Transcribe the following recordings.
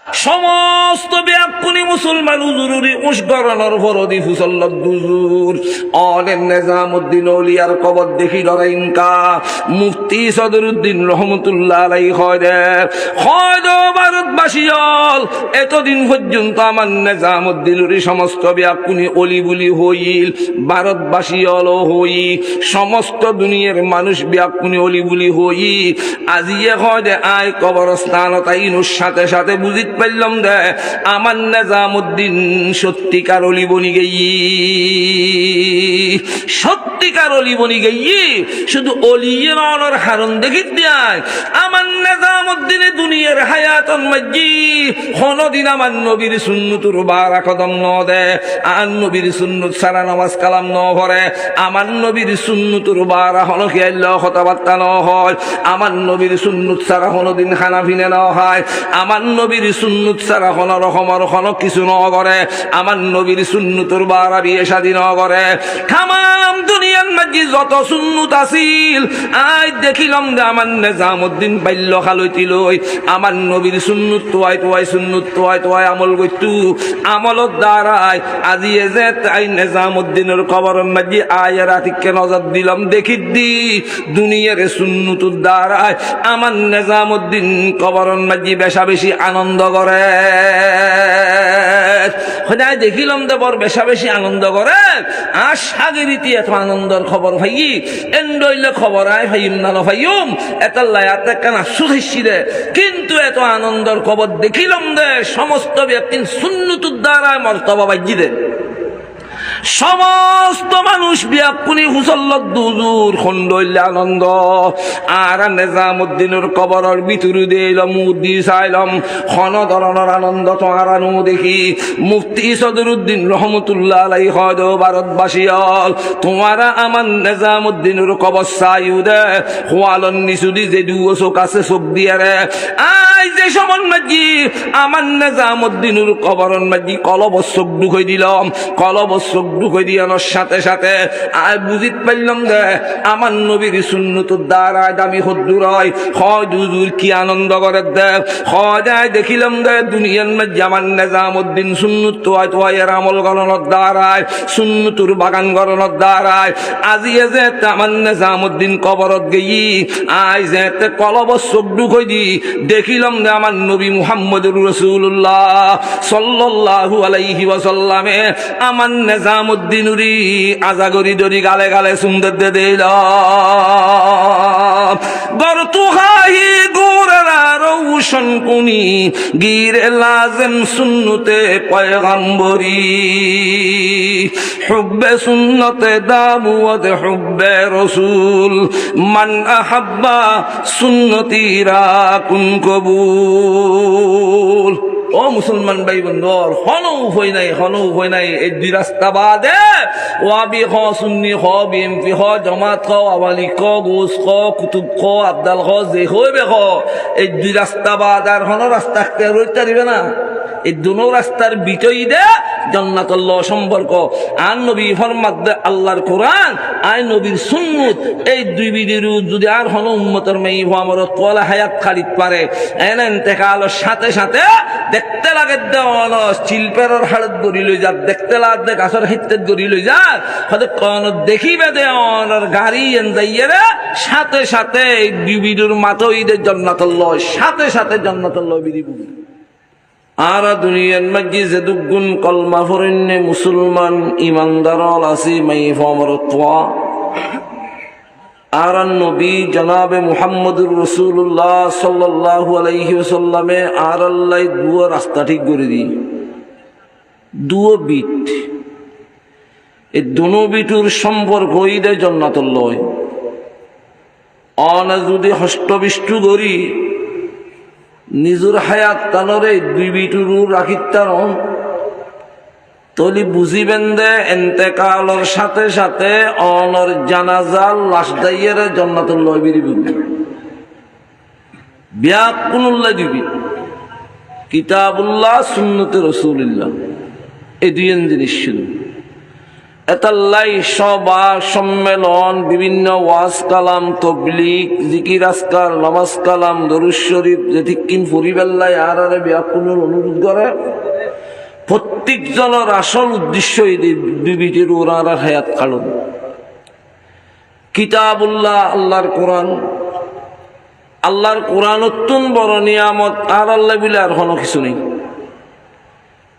সমস্ত ব্যাকুনি মুসলমান উজুরি উস্করণর ফরদি ফুসল্লত দুজুর অলেন নিজামউদ্দিন ওলিয়ার কবর দেখি ডরাইনকা মুফতি সদরুদ্দিন রহমতুল্লাহ আলাইহি হয়দ ভারতবাসী হল এতদিন পর্যন্ত আমার নিজামউদ্দিনের সমস্ত ব্যাকুনি অলি বলি হইল ভারতবাসী হল হই সমস্ত দুনিয়ার মানুষ ব্যাকুনি অলি বলি হই আজিয়ে হয় আয় কবরস্থান তাইনুর সাথে সাথে বুঝিত পারলাম দে আমার নিজামউদ্দিন সত্যিকার অলি বনি গেই সত্যিকার অলি বনি গেই শুধু অলিয়ের অনর হারণ দেখিত দেয় আমার নিজামউদ্দিনে দুনিয়ার হায়াতন মাজি কোনদিন আমার নবীর সুন্নতুর বারা কদম ন দে আর নবীর সুন্নত সারা নামাজ কালাম ন ভরে আমার নবীর সুন্নতুর বারা হলো কি আল্লাহ কথাবার্তা ন হয় আমার নবীর সুন্নত সারা কোনদিন খানা পিনে ন হয় আমার নবীর সুন্নত সারা কোন রকমের কোন কিছু ন করে আমার নবীর সুন্নতুর বারা বিয়ে শাদী ন করে তামাম দুনিয়ার মাঝে যত সুন্নত আছিল আজ দেখিলাম যে আমার নিজামউদ্দিন বাল্য খালইতি লই আমার নবীর সুন্নত তোয়াই সুন্নত তোয়াই আমল করতু আমলত দ্বারাই আজি যে তাই নিজামউদ্দিনের কবরের মাঝে আয় রাতিকে নজর দিলাম দেখি দি দুনিয়ার সুন্নতুর দ্বারাই আমার নিজামউদ্দিন কবরের মাঝে বেশা বেশি আনন্দ করে খোদায় দেখিলাম দে বড় বেশা বেশি আনন্দ করে আর সাগরিতি এত আনন্দর খবর ভাই এন্ডইলে খবর আয় ভাইম না ভাইম এত লায়াতে কেন সুধিসি দে কিন্তু এত আনন্দর খবর দেখিলাম দে সমস্ত ব্যক্তি সুন্নতুর দ্বারা মর্তবা বাজি দে সমস্ত মানুষ ব্যাকুনি হুসল্লত দুজুর খন্ডইলে আনন্দ আর নিজামউদ্দিনের কবরের ভিতরে দিলাম মুদি চাইলাম কোন ধরনের আনন্দ তো আরানো দেখি মুফতি সদরুদ্দিন রহমতুল্লাহ আলাইহি হয়দ ভারতবাসী হল তোমারা আমার নিজামউদ্দিনের কবর চাইও দে হোয়ালন নিচুদি যে দুও চোখ আছে চোখ দিয়ে রে আই যে সমন মাঝি আমার নিজামউদ্দিনের কবরের মাঝি কলব চোখ ঢুকাই দিলাম কলব চোখ ঢুকাই দিয়ানোর সাথে সাথে আয় বুঝিত পারলাম দে আমার নবীর সুন্নতুর দ্বারা দামি হদ্দুর হয় দুজুর কি আনন্দ করে দে হয় দেখিলাম দে দুনিয়ার মাঝে আমার নিজামউদ্দিন সুন্নত তোয়াইয়ের আমল গণনার দ্বারায় সুন্নতুর বাগান গণনার দ্বারায় আজিয়ে যে আমার নিজামউদ্দিন কবরত গেই আয় যে কলব চোখ ঢুকাই দি দেখিলাম দে আমার নবী মুহাম্মদুর রাসূলুল্লাহ সাল্লাল্লাহু আলাইহি ওয়াসাল্লামে আমার নিজামউদ্দিনুরি আজাগরি দরি গালে গালে সুন্দর দে দিল গরতু হাহি গোরা রৌশন কুনি গিরে লাজম সুন্নতে পয়গম্বরি হুব্বে সুন্নতে দাবুয়াত হুব্বে রাসূল মান আহাব্বা সুন্নতি রাকুন কবুল ও মুসলমান ভাই বন্ধুর হনৌ হই নাই এই দুই রাস্তা বাদে ওয়াবি খ সুন্নি খ বিএমপি খ জামাত খ আওয়ালি খ গোস খ কুতুব খ আবদাল খ যে হইবে খ এই দুই রাস্তা বাদ আর হন রাস্তা রইতে দিবে না এই দুনো রাস্তার বিজয়ী দে জান্নাতুল্লাহ সম্পর্ক আর নবী ফরমাত দে আল্লাহর কোরআন আই নবীর সুন্নত এই দুই বিদির যদি আর হন উম্মতের মেই আমার তোলা হায়াত খালিদ পারে এনে ইন্তেকালের সাথে সাথে দেখতে লাগে দেওয়ান শিল্পের হালত গড়ি লই যা দেখতে লাগে গাছের হিত্তের গড়ি লই যা হয়তো কোন দেখিবে দেওয়ান গাড়ি এন যাইয়ে রে সাথে সাথে এই দুই বিদির মাতইদের জান্নাতুল্লাহ সাথে সাথে জান্নাতুল্লাহ বিদিব আর দুনিয়ার মাঝে যে দুগুণ কলমা ফরিন্নে মুসলমান ইমানদার আসি মাই ফমরত্বা আর নবী জনাবে মুহাম্মদুর রাসূলুল্লাহ সাল্লাল্লাহু আলাইহি ওয়াসাল্লামে আর আল্লাহ দুয়া রাস্তা ঠিক করে দি দুও বিট এই দুনো বিটুর সম্পর্ক হইলে জান্নাতুল্লাহ অনা যদি হষ্টবিষ্টু করি নিজের হায়াত তানরে দুই বিটুরু রাখিতার তলি বুঝিবেন দে এন্তেকালর সাথে সাথে অনর জানাজার লাশ দাইয়ের জান্নাতুল্লাহ বিরিব বিয়াকুনুল্লাহ দিবি কিতাবুল্লাহ সুন্নতে রাসূলুল্লাহ এই দুই জিনিস শুধু এতাল্লাই সভা সম্মেলন, বিভিন্ন ওয়াজ কালাম, তবলিগ, জিকির আসকার, নামাজ কালাম, দরুদ শরীফ যেতিকিন ফরিবেল্লাই আর আরে ব্যাকুলের অনুরোধ করে। প্রত্যেক জনের আসল উদ্দেশ্য এই বিবিটির ওরার হায়াত কারণ কিতাবুল্লাহ, আল্লাহর কোরআন। আল্লাহর কোরআন অত্যন্ত বড় নিয়ামত, আর আল্লাহ বলে আর কোনো কিছু নেই।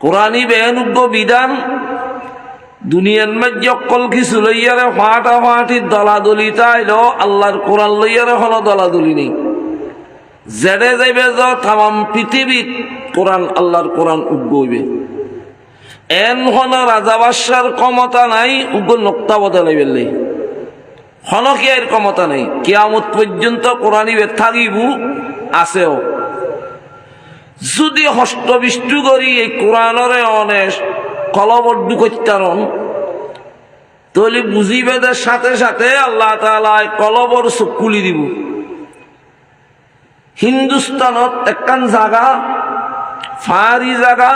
কোরআনই বেহনুজ্ঞ বিধান। দুনিয়ার মধ্যে অকল কিছু লইয়ারে ফাটাফাটির দলাদলি তাইল, আল্লাহর কোরআন লইয়ারে কোনো দলাদলি নেই। জেডে যাইবে তাম পৃথিবীর কোরআন, আল্লাহর কোরআন উগ্র হইবে। এন হন রাজা বাদশার ক্ষমতা নাই উগ্র নোক্তা বদলাইবে নেই, হনকে এর ক্ষমতা নেই। কিয়ামত পর্যন্ত কোরআনিবে থাকিব আছেও। যদি হস্তবিষ্টু করি এই কোরআনরে অনেক কলবদ্ধ করতারন, তাহলে বুঝিবে যে সাথে সাথে আল্লাহ তাআলা কলবর চোখ খুলি দিব। হিন্দুস্তানত একখান জাগা, ফারি জাগা,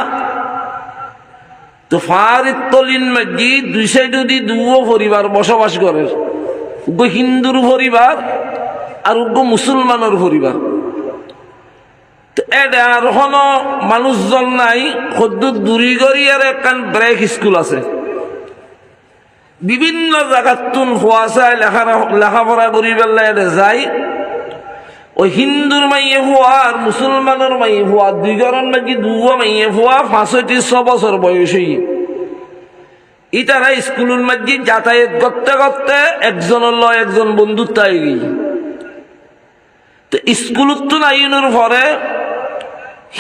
তো ফারির তলিন মাঝি দুই সাইডে দি দুও পরিবার বসবাস করে। উগ্র হিন্দুর পরিবার আর উগ্র মুসলমানের পরিবার। এটার কোনো মানুষজন নাই, সদ্যুর দূরি করি আর একখান ব্রেক স্কুল আছে। বিভিন্ন জায়গার তুন হওয়া চাই লেখাপড়া করি পেলে যায়। ওই হিন্দুর মাইয়ে হওয়া আর মুসলমানের মাইয়ে হওয়া দুই ঘরের নাকি দুয়ো মাইয়ে হওয়া 65 বছর বয়সী। ইতারা স্কুলের মধ্যে যাতায়াত করতে করতে একজনের লয় একজন বন্ধুত্ব হয়ে গিয়ে, তো স্কুলত তো নাইনের পরে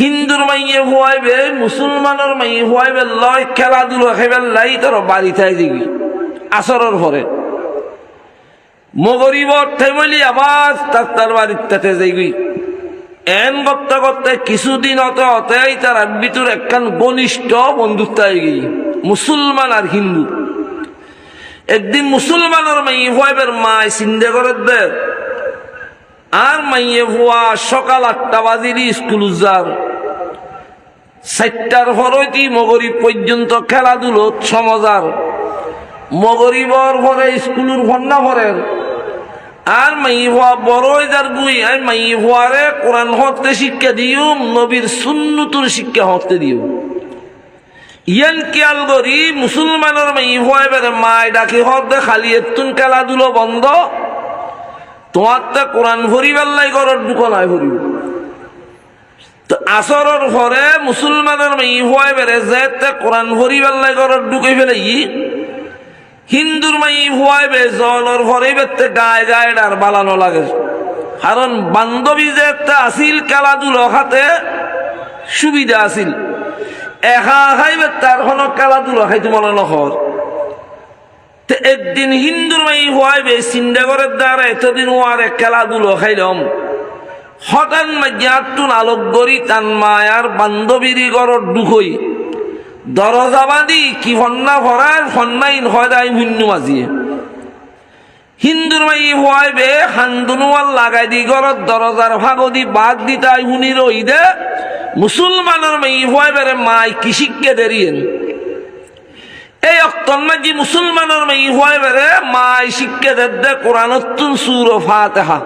হিন্দুর মাইয়ে হুয়াইবে মুসলমানের মাইয়ে হুয়াইবে লয় খেলাধুলা খাইবার লাই তোর বাড়িতে দিবি আসরের পরে। মগরিবর ঠেমলি আবার তার বাড়িতে যাইবি। এন করতে করতে কিছুদিন হতে হতেই তার ভিতর একখান ঘনিষ্ঠ বন্ধুত্ব হয়ে গিয়ে, মুসলমান আর হিন্দু। একদিন মুসলমানের মাইয়ে হুয়াইবের মায় চিন্তা করে দে, আর মাইয়ে হুয়া সকাল 8টা বাজিরই স্কুল যার, 4টার পরই মগরিব পর্যন্ত খেলাধুলো সমাজার। মগরিবর পরে স্কুলের ফন্না পরের আর মাইয়ে হুয়া বড়ই যার গুই, আর মাইয়ে হুয়ারে কোরআন হতে শিক্ষা দিও, নবীর সুন্নতুর শিক্ষা হতে দিও। ইয়ান খেয়াল করি মুসলমানের মাইয়ে হুয়াইবের মায় ডাকি হতে খালি এতুন খেলাধুলো বন্ধ, তোমার তো কোরআন ভরিবার লাই ঘরের দোকানায় ভরিব। তো আসরের পরে মুসলমানের মাইয়ে হুয়াইবের যে কোরআন ভরিবার লাই ঘরের ঢুকে ফেলে, হিন্দুর মাইয়ে হুয়াইবে জলের ভরে বেতে গায়ে গায়ে আর বালানো লাগে। কারণ বান্ধবী যে একটা আসিল খেলাধুলো খাতে সুবিধা আসিল, একা খাইবে তার কোনো খেলাধুলো খাইতে মনে নহর। একদিন হিন্দুর মাই হুয়াইবে চিন্তা করে দ্বারা এতদিন ওয়ারে খেলাধুলো খাইলাম, হঠাৎ মাঝিয়াতুন আলোক গড়ি তান মায়ার বান্ধবীর ঘরের ঢুকই দরজা বাঁধি কি ফন্না ভরার ফন্নাইন হয়দাই ভিন্ন মাঝিয়ে। হিন্দুর মাই হুয়াইবে হান্দুনুয়াল লাগাই দি ঘরের দরজার ভাগদি বাদ দিতাই শুনি রই দে। মুসলমানের মাই হুয়াইবে মাই কি শিক্ষা দেরিয়েন এই অক্তন মাঝি মুসলমানের মাই হুয়াইবে মাই শিক্ষা দে কোরআনতুন সূরা ফাতিহা।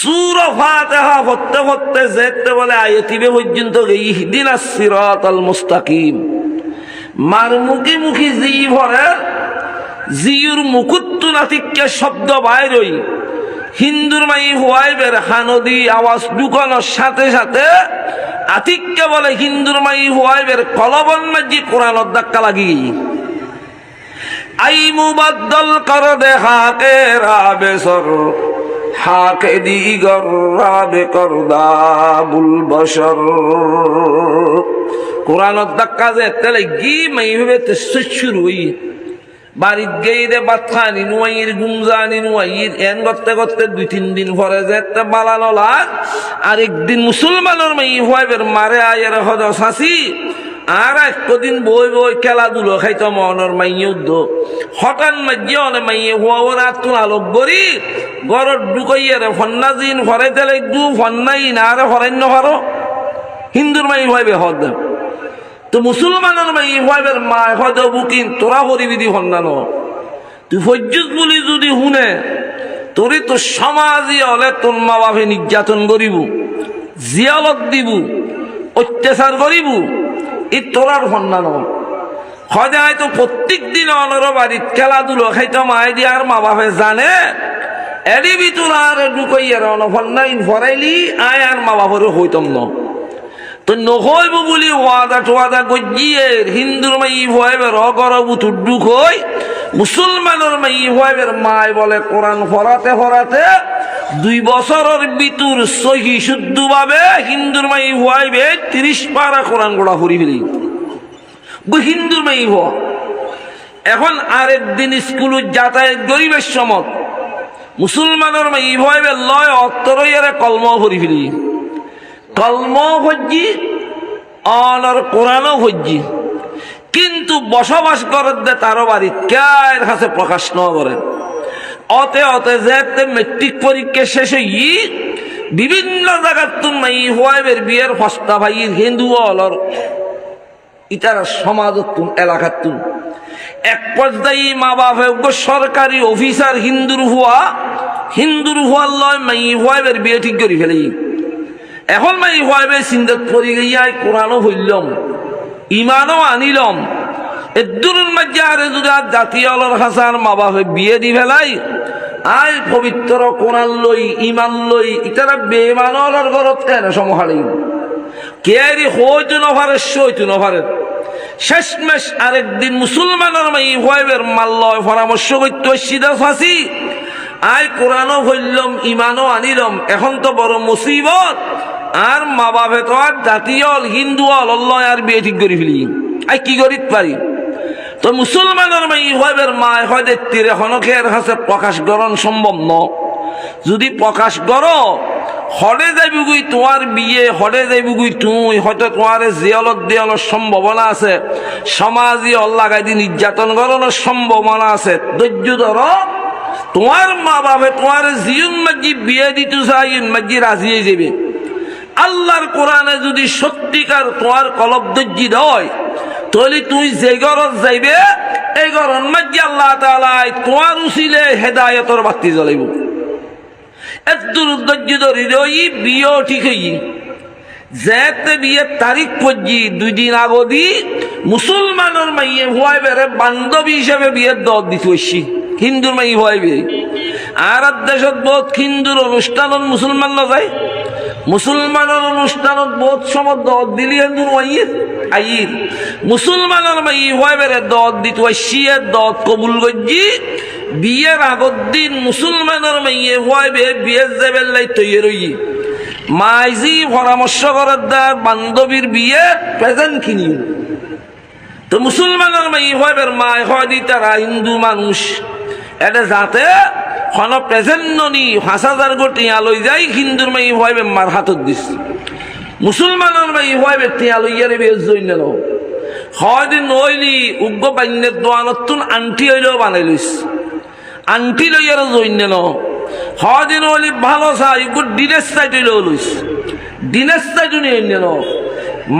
সূরা ফাতিহা পড়তে পড়তে যেতে বলে আয়াতিবে পর্যন্ত ইহদিনাস সিরাতাল মুস্তাকিম। মার মুখি মুখি জি ভরে জিউর মুকুত্তু নাতিকে শব্দ বাইরই হিন্দুর মাই হুয়াইবের হানদি আওয়াজ ঢুকানোর সাথে সাথে আতিককে বলে হিন্দুর মাই হুয়াইবের কলবন মাঝি কোরআনের ধাক্কা লাগি। আই মুবাদ্দল কর দে হাকে রাবে সর, হাকে দিগর রাবে করদাবুল বশর। কোরআনের ধাক্কা যে তেলে গি মাই ভেবে শুরু হই বাড়িত গেইরে বাচ্চানি নুয়াইয়ের গুমজানি নুয়াইয়ের এন করতে করতে 2-3 দিন পরে যেতে বালানো লাগ। আর একদিন মুসলমানের মাই হুয়াইবের মারে আয়ের হদ শাসি আর একদিন বই বই খেলাধুলো খাইতো মনের মাইয়ে উদ্ধ। হঠাৎ মাঝে অনে মাইয়ে হুয়া ওরা তুন আলোক গড়ি গড়ত ঢুকাইয়ার ফন্না জিন ভরে তেলে দু ফন্নাই না আরে হরান্য হরো হিন্দুর মাই হুয়াইবে হদ। তো মুসলমানের মাই ভাইবের মা হয়তো বুকিন তোরা হরিবিধি হন্যান তুই ফজ্জুত বলি যদি শুনে তোরে তো সমাজই হলে তোর মা বাপে নির্যাতন করিব, জিয়ালত দিব, অত্যাচার করিব, এই তোরার হন্যান হয় তো প্রত্যেক দিন অনর বাড়িত খেলাধুলো খাইতো মাই দিয়ে আর মা বাপে জানে এরি ভিতর আর ঢুকাইয়ার অনফন্যাইন ফরাইলি আয় আর মা বাপরে হইতম ন তো নহইব বলি ওয়াদা টোয়াদা গজিয়ে হিন্দুর মাই ভয়েবের অগরবুতুর দুঃখ হই মুসলমানের মাই ভয়েবের মায় বলে কোরআন ফরাতে ফরাতে 2 বছরের ভিতর সহি শুদ্ধ ভাবে হিন্দুর মাই ভয়েবে 30 পারা কোরআন গোড়া ফুরি ফেলি হিন্দুর মাই ভ এখন আরেকদিন স্কুল যাতায়াত গরিবের সমত মুসলমানের মাই ভয়েবে লয় অত্তরইয়ারে কলম ফুরি ফেলি কলম হজ্জি অনর কোরআনও হজ্জি কিন্তু বসবাস করার দে তারও বাড়ি কার কাছে প্রকাশ ন করে অতে অতে যে মেট্রিক পরীক্ষা শেষে বিভিন্ন জায়গার তুন মাই হোয়াইবের বিয়ের ফস্তা ভাই হিন্দু অলর ইটার সমাজত তুন এলাকার তুন এক পর্যায়ে মা বাপে সরকারি অফিসার হিন্দুর হুয়ার লয় মাই হোয়াইবের বিয়ে ঠিক করে ফেলে এখন মাই হোয়াইবে চিন্তাত পড়ি গিয়াই কোরআনও হইলম ইমানও আনিলম এদুরুর মাঝে আরে যদি আর জাতীয় অলর হাসান মা বাপে বিয়ে দি ফেলাই আয় পবিত্র কোরআন লই ইমান লই ইতারা বেমান অলর ঘরত কেন সমহালি কেয়ারি হইতো নভারে সইতো নভারে শেষমেশ আরেকদিন মুসলমানের মাই হোয়াইবের মাল্লয় পরামর্শ করতে সিধা ফাঁসি আয় কোরআনও হইলম ইমানও আনিলম এখন তো বড় মুসিবত আর মা বাপে তো আর জাতীয় হিন্দু অল্লাহ আর বিয়ে ঠিক করে ফেলি আই কি করিত পারি তো মুসলমানের মাই হইবের মায় হয়তো তীরে হনকের কাছে প্রকাশ করণ সম্ভব ন যদি প্রকাশ করো হরে যাইবুগুই তোমার বিয়ে হরে যাইবুগুই তুই হয়তো তোমার জিয়ালত দেয়ালোর সম্ভাবনা আছে সমাজে অল্লাগাই দি নির্যাতন করানোর সম্ভাবনা আছে ধৈর্য ধরো তোমার মা বাপে তোমার জিয়ুন মাঝি বিয়ে দিতে চাই মাঝি রাজি হয়ে যাবে আল্লাহর কোরআনে যদি সত্যিকার তোমার কলব ধৈর্য দেয় তাহলে তুই যে ঘরত যাইবে এই ঘরত মাঝি আল্লাহ তাআলা তোমার উসিলে হেদায়েতর বাতি জ্বলাইব এদুর ধৈর্য ধরি ওই বিয়ে ঠিক হই যেতে বিয়ের তারিখ পর্যি 2 দিন আগদি মুসলমানের মাইয়ে হুয়াইবে বান্ধবী হিসেবে বিয়ের দর দিতে হইছি হিন্দুর মাই হইবে আর দেশত বহুত হিন্দুর অনুষ্ঠানত মুসলমান না যায় মুসলমানের অনুষ্ঠানত বহুত সময় দর দিলি হিন্দুর মাইয়ের আইর মুসলমানের মাই হইবে দর দিতে হইছি দর কবুল গজি বিয়ের আগত দিন মুসলমানের মাইয়ে হইবে বিয়ের যাবেন লাই তৈরি রই মাইজি পরামর্শ করার দার বান্ধবীর বিয়ে প্রেজেন্ট কিনি তো মুসলমানের মাই হইবে মাই হয় দি তারা হিন্দু মানুষ এটা যাতে কোন প্রেজেন্ট ননি 5000 কোটি আলোই যাই হিন্দুর মাই হইবে মার হাতত দিস মুসলমানের মাই হইবে তিয়া লইয়ারে বেশ জইন ন হয়দিন নইলি উগ্র বান্যের দোয়ানতুন আন্টি হইলেও বানাই লইস আন্টি লইয়ার জইন ন হয়দিন হইলি ভালো চাই উগ্র দিনের সাইড হইলেও লইস দিনের সাইড নিয়ে ন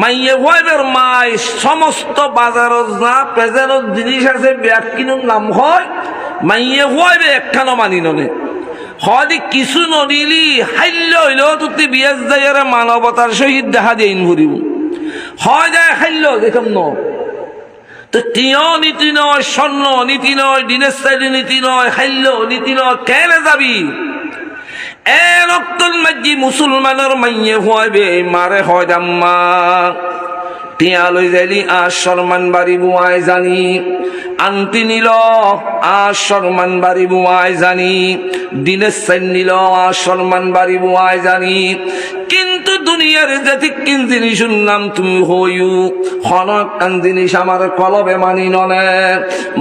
মাইয়ে হইবের মাই সমস্ত বাজারত না প্রেজেন্টত জিনিস আছে ব্যাগ কিনুর নাম হয় মাইয়ে হইবে একখানো মানি ননে হয়দি কিছু নদিলি হাইল হইলেও তুই বিয়াজ যাইয়ারে মানবতার সহিত দেখা দিয়ে ভরিব হয় যায় হাইল দেখম ন তো টিয় নীতি নয় স্বর্ণ নীতি নয় দিনের সাইডে নীতি নয় হাইল নীতি নয় কেনে যাবি এ রক্তল মাঝি মুসলমানের মাইয়ে হইবে মারে হয় আম্মা টিয়া লই যাইলি আর শর্মান বাড়ি বুয়াই জানি আন্টি নিল আর শর্মান বাড়ি বুয়াই জানি দিনের সাইন নিল আর শর্মান বাড়ি বুয়াই জানি কিন্তু দুনিয়ার যেতে কিন জিনিস শুনলাম তুমি হইউ হনক কান জিনিস আমার কলবে মানি ননে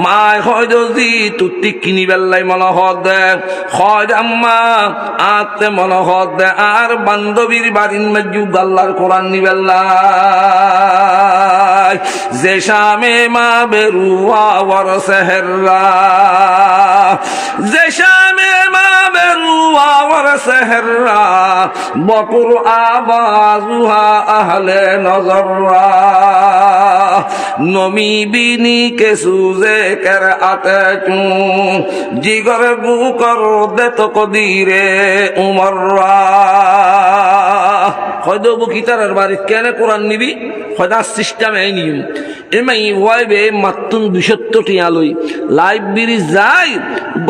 মায় হয় যদি তুই কিনি বেল্লাই মনে হত দে হয় আম্মা আতে মনে হত দে আর বান্ধবীর বাড়ির মাঝু গাল্লার কোরআন নিবেল্লা যে শামে মা বেরুয়া ওর সেহরা যে শামে মা বেরুয়া ওর সেহরা বকুর আবাজুহা আহলে নজরা নমি বিনি কে সুজে কর আতে চু জিগর বুকর দে তো কদিরে উমররা হয়তো বুকিতার বাড়ি কেন কোরআন নিবি হয়তো সিস্টেমে নিয়ম এমাই ওয়াইবে মাত্তুন 270 টিয়া লই লাইব্রেরি যাই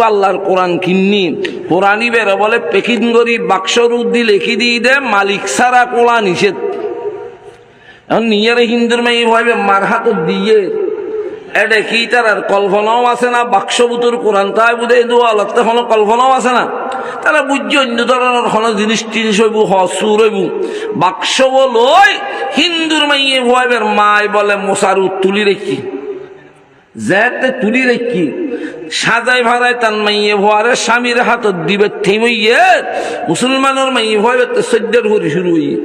আল্লাহর কোরআন কিন্নি কোরআনই বের বলে পেকিং করি বাক্সর উদ্দি লিখি দিয়ে দে মালিক সারা কোলা নিষেধ এখন নিয়ারে হিন্দুর মাই ওয়াইবে মার হাত দিয়ে এটা কি তার আর কল্পনাও আছে না বাক্সবুতর কোরআন তাই বুঝে দোয়ালত কোনো কল্পনাও আছে না তারা বুঝছে অন্য ধরনের কোনো জিনিস টিনিস হইব হসুর হইব বাক্স বলই হিন্দুর মাইয়ে ভয়ের মায় বলে মশারু তুলি রেখি যেতে তুলি রেখি সাজাই ভাড়ায় তার মাইয়ে ভয়ারে স্বামীর হাতত দিবে থেমইয়ে মুসলমানের মাইয়ে ভয়ে সদ্যের ঘুরি শুরু হইয়ে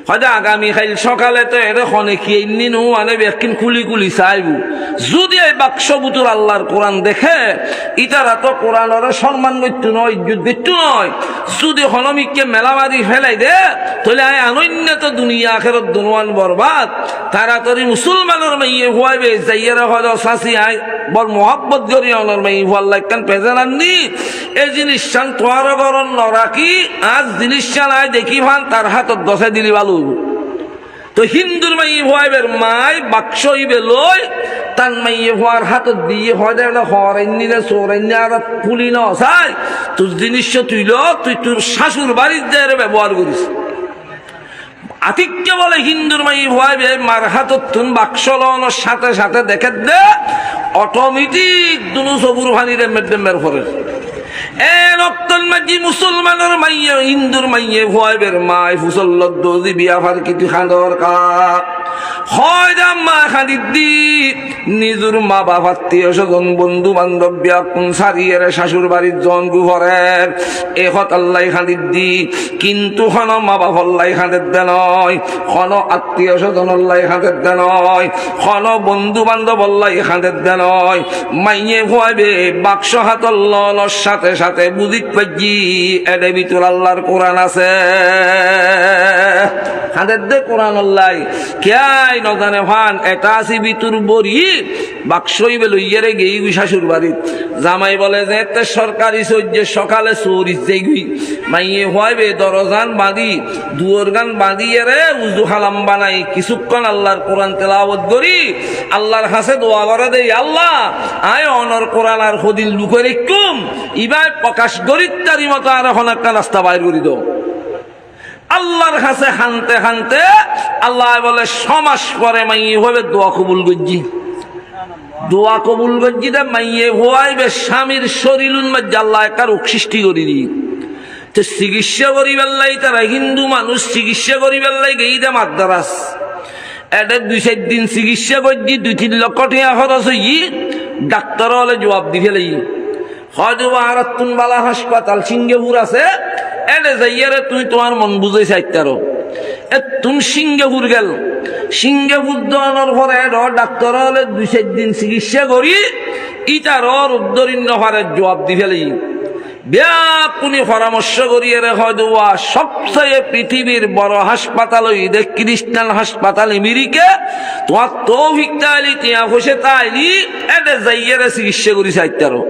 হয়তো আগামীকাল সকালে তো এটা খনে খেয়ে নিনু মানে একদিন কুলি কুলি চাইব যদি এই বাক্সবুতুর আল্লাহর কোরআন দেখে ইতারা তো কোরআনের সম্মান করতো নয় ইজ্জত দিত নয় যদি হনমিককে মেলামারি ফেলাই দে তাহলে আনন্য তো দুনিয়া আখেরত দুনওয়ান বরবাদ তাড়াতাড়ি মুসলমানের মাইয়ে হুয়াইবে যাইয়ারা হয়তো শাসি আয় বড় মহাব্বত করি অনর মাই হুয়াল্লাহ কান পেজানাননি এই জিনিস চান তোয়ার গরণ নরাকি আজ জিনিস চান আয় দেখি ভান তার হাতত দশে দিলি ভালো তো হিন্দুর মাইয়ে ভয়ের মায় বাক্স হইবে লই তার মাইয়ে ভয়ার হাতত দিয়ে হয়তো হরাইনিরে চোরাইনি আর পুলি ন চাই তোর জিনিস তুই তুই তোর শাশুর বাড়ির দেয় ব্যবহার করিস আতিককে বলে হিন্দুর মাই ভয়ে মার হাতত তুন বাক্স লওয়ানোর সাথে সাথে দেখে দে অটোমেটিক দুনু সবুর ভানিরে মেডেমের ফরে এ রক্তল মাঝি মুসলমানের মাইয়ে হিন্দুর মাইয়ে ভয়ের মাই ফুসল্লত দোজি বিয়া ফার কিছু খাঁদর কা হয় মা খাদি দি নিজুর মা বাবা আত্মীয় স্বজন বন্ধু বান্ধব কোন সারিয়ে শাশুর বাড়ির জন গুহরের এহত আল্লাহ খাদির দি কিন্তু খন মা বাবা আল্লাহ খাদের দে নয় খন আত্মীয় স্বজন আল্লাহ খাদের দে নয় খন বন্ধু বান্ধব আল্লাহ খাদের দে নয় মাইয়ে ভয়াবে বাক্স হাতল্লর সাথে সাথে বুঝিত পাজি এডে ভিতর আল্লাহর কোরআন আছে খাদের দে কোরআন আল্লাহ কেয়াই নজানে ভান এটা আসি ভিতর বড়ি বাক্সই বেলো ইয়েরে গেই গুই শাশুর বাড়ি জামাই বলে যে এতে সরকারি সহ্য সকালে চৌরিশ যাই গুই মাইয়ে হইবে দরজান বাঁধি দুয়ার গান বাঁধিয়ে রে উজু হালাম বানাই কিছুক্ষণ আল্লাহর কোরআন তেলাওয়াত করি আল্লাহর কাছে দোয়া করে দেই আল্লাহ আয় অনর কোরআন আর হদিল লুকে রেখুম ইবাই প্রকাশ গরিব তারি মতো আর এখন একটা রাস্তা বাইর করি দাও আল্লাহর কাছে হানতে হানতে আল্লাহ বলে সমাস পরে মাইয়ে হবে দোয়া কবুল গজ্জি দোয়া কবুল গজ্জি দে মাইয়ে হইবে স্বামীর শরীরুন মধ্যে আল্লাহ একটা রোগ সৃষ্টি করি দি তো চিকিৎসা করি বেল্লাই তারা হিন্দু মানুষ চিকিৎসা করি বেল্লাই গেই দে মাদ্রাস এটা 2-4 দিন চিকিৎসা করছি 2-3 লক্ষ টাকা খরচ হই ডাক্তার হলে জবাব দি ফেলাই হয়তো আর তুন বালা হাসপাতাল সিঙ্গাপুর আছে এনে যাইয়ারে তুই তোমার মন বুঝে চাইতারো তুমি সিঙ্গাপুর গেল সিঙ্গাপুর দেওয়ানোর পরে ডাক্তার হলে 2-4 দিন চিকিৎসা করি ইটার রোগদরিন্য হারে জবাব দি ফেলি ব্যাপুনি পরামর্শ করিয়ে হয়তো সবচেয়ে পৃথিবীর বড় হাসপাতাল ওই খ্রিস্টান হাসপাতাল আমেরিকা তোমার তৌফিক তাইলি টিয়া বসে তাইলি এনে যাইয়ারে চিকিৎসা করি চাইতারো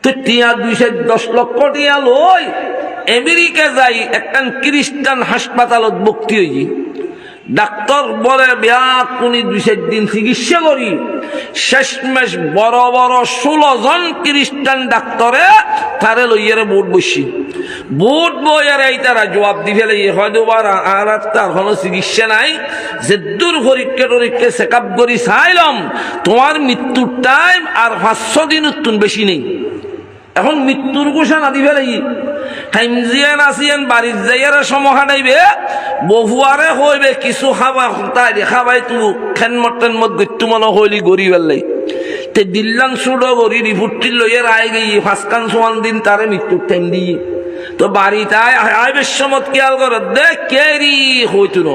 তো টিয়া 210 লক্ষ টিয়া লই আমেরিকা যাই একটা খ্রিস্টান হাসপাতালত ভর্তি হই ডাক্তার বলে ব্যাকুনি 2-4 দিন চিকিৎসা করি শেষমেশ বড় বড় 16 জন খ্রিস্টান ডাক্তারে তারে লইয়ারে বোর্ড বসি বোর্ড বইয়ার এই তারা জবাব দি ফেলে হয়তো আর তার কোনো চিকিৎসা নাই যে দূর পরীক্ষা টরীক্ষা চেক আপ করি চাইলাম তোমার মৃত্যুর টাইম আর 500 দিন উত্তন বেশি নেই এখন মৃত্যুর ঘোষণা দি ফেলে হাইমজিয়ান আসিয়ান বাড়ির যাইয়ারে সময় হাঁটাইবে বহুয়ারে হইবে কিছু খাবা তাই খাবাই তু খেন মটন মত গত্যু মনে হইলি গড়ি বেলাই তে দিল্লাং সুডো গড়ি রিপোর্টটি লইয়ে রায় গিয়ে 5-6 দিন তারে মৃত্যুর টাইম দিয়ে তো বাড়িতে আইবের সমত খেয়াল করে দে কেরি হইতো ন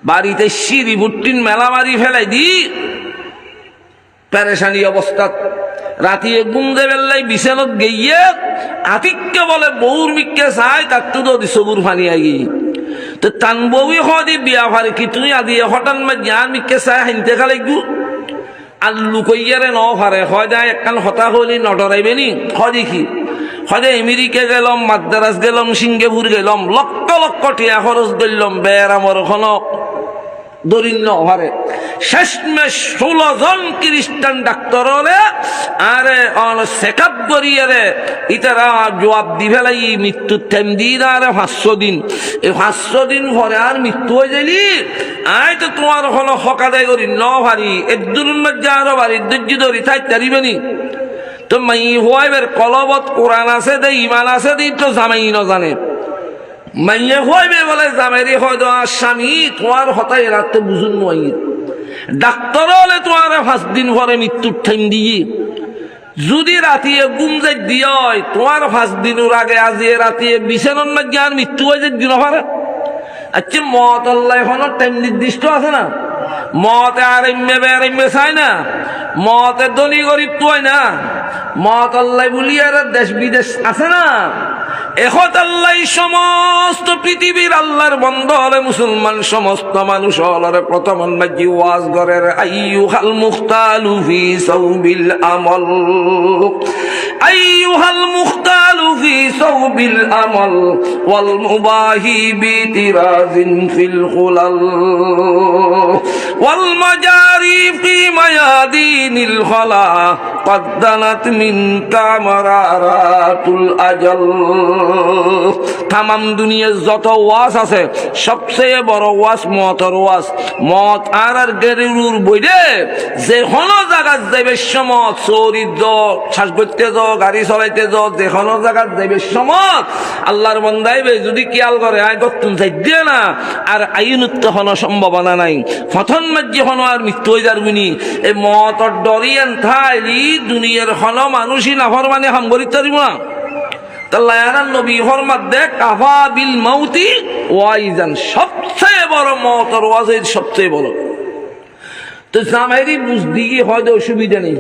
বাড়িতে সি রিপোর্টটিন মেলা মারি ফেলাই দি পেরেশানি অবস্থা রাতি ঘুম দে বেল্লাই বিছানত গিয়ে আতিককে বলে বউর মিককে চাই তার তো সবুর ফানি আগি তো তান বউই হদি বিয়া ফারে কি তুই আদি হঠাৎ মা জ্ঞান মিকে চাই হাইতে খালাইগু আল্লু কইয়ারে ন ফারে হয় যায় একখান হতা হলি নডরাইবে নি হদি কি হদে আমেরিকা গেলাম মাদ্রাস গেলাম সিঙ্গাপুর গেলাম লক্ষ লক্ষ টিয়া খরচ করলাম বেড়ামর খনক দরিদ্র হারে শেষমেশ 16 জন খ্রিস্টান ডাক্তার আরে চেক আপ করিয়ারে ইতারা জবাব দি ফেলাই মৃত্যুর টাইম দিন আর 500 দিন এই 500 দিন পরে আর মৃত্যু হয়ে যাইলি আই তো তোমার হলো হকাদাই করি ন ভারি একদুর মধ্যে আরো ভারি ধৈর্য ধরি তাই তারিবেনি তো মাই হইবের কলবত কোরআন আছে দে ইমান আছে দি তো জামাই ন জানে মাইয়ে হইবে বলে জামাইরি হয়তো আর স্বামী তোমার হতাই রাখতে বুঝুন নয় ডাক্তার হলে তোমার 5 দিন পরে মৃত্যুর টাইম দিয়ে যদি রাতিয়ে গুম যাই দিয়ে তোমার 5 দিনের আগে আজিয়ে রাতিয়ে বিছানোর মধ্যে আর মৃত্যু হয়ে যায় দিন পারে আচ্ছা মত আল্লাহ এখনো টাইম নির্দিষ্ট আছে না মতে আর এমে চাই না মতে ধনী গরিব তো হয় না মত আল্লাহ বলি আর দেশ বিদেশ আছে না এখন আল্লাহ সমস্ত পৃথিবীর আল্লাহর বন্ধ হলে মুসলমান সমস্ত মানুষ হলরে প্রথম মাঝি ওয়াজ গরের আইয়ুহাল মুখতালু ফি সাউবিল আমল আইয়ুহাল মুখতালু ফি সাউবিল আমল ওয়াল মুবাহি বিতিরাজিন ফিল খুলাল ওয়াল মাজারি ফি মায়াদিনিল খলা قدنت منك مرارات الأجل তামাম দুনিয়ার যত ওয়াজ আছে সবচেয়ে বড় ওয়াজ মতের ওয়াজ মত আর গেরুর বইরে যে কোনো জায়গা যাইবে সময় চরিত শ্বাস করতে যাও গাড়ি চলাইতে যাও যে কোনো জায়গা যাইবে সময় আল্লাহর বন্দাইবে যদি খেয়াল করে আয় গতুন যাই দিয়ে না আর আইনুত্ব হনো সম্ভাবনা নাই প্রথম মাঝে হনো আর মৃত্যু হয়ে যারবনি এই মতর ডরিয়ান থাইলি দুনিয়ার হনো মানুষই নাফর মানে হাম করিতে পারিব না নবী ফরমাত দেখ কাফা বিল মাউতি ওয়াইজান সবচেয়ে বড় মওতের ওয়াজিদ সবচেয়ে বড় তো জামাইরি বুঝ দিই হয়তো অসুবিধা নেই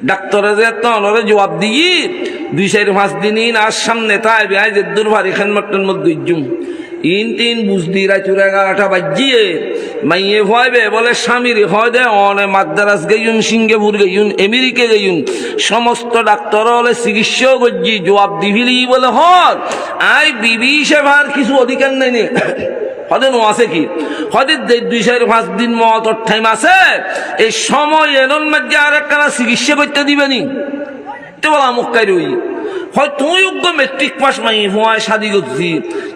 ডাক্তারে যে তনরে জবাব দিই 2-5 দিন আর সামনে তাই ভাই যে দুর্ভারি খেনমটন মধ্যে জুম তিন বুঝদি রাতুর 11টা বাজিয়ে মাইয়ে ভয়বে বলে স্বামীর হয় দে অনে Madras gain Singapore gain America gain সমস্ত ডাক্তার হলে চিকিৎসা করছি জবাব দিবিলি বলে হর আই বিবি সেবার কিছু অধিকার নেই নে হদে নো আছে কি হদে 2-5 দিন মতর টাইম আছে এই সময় এনন মধ্যে আর একখানা চিকিৎসা করতে দিবেনি তো বলা মুক্কাই রই হয় তুই মেট্রিক পাস মাই হওয়ায় শাদি করছি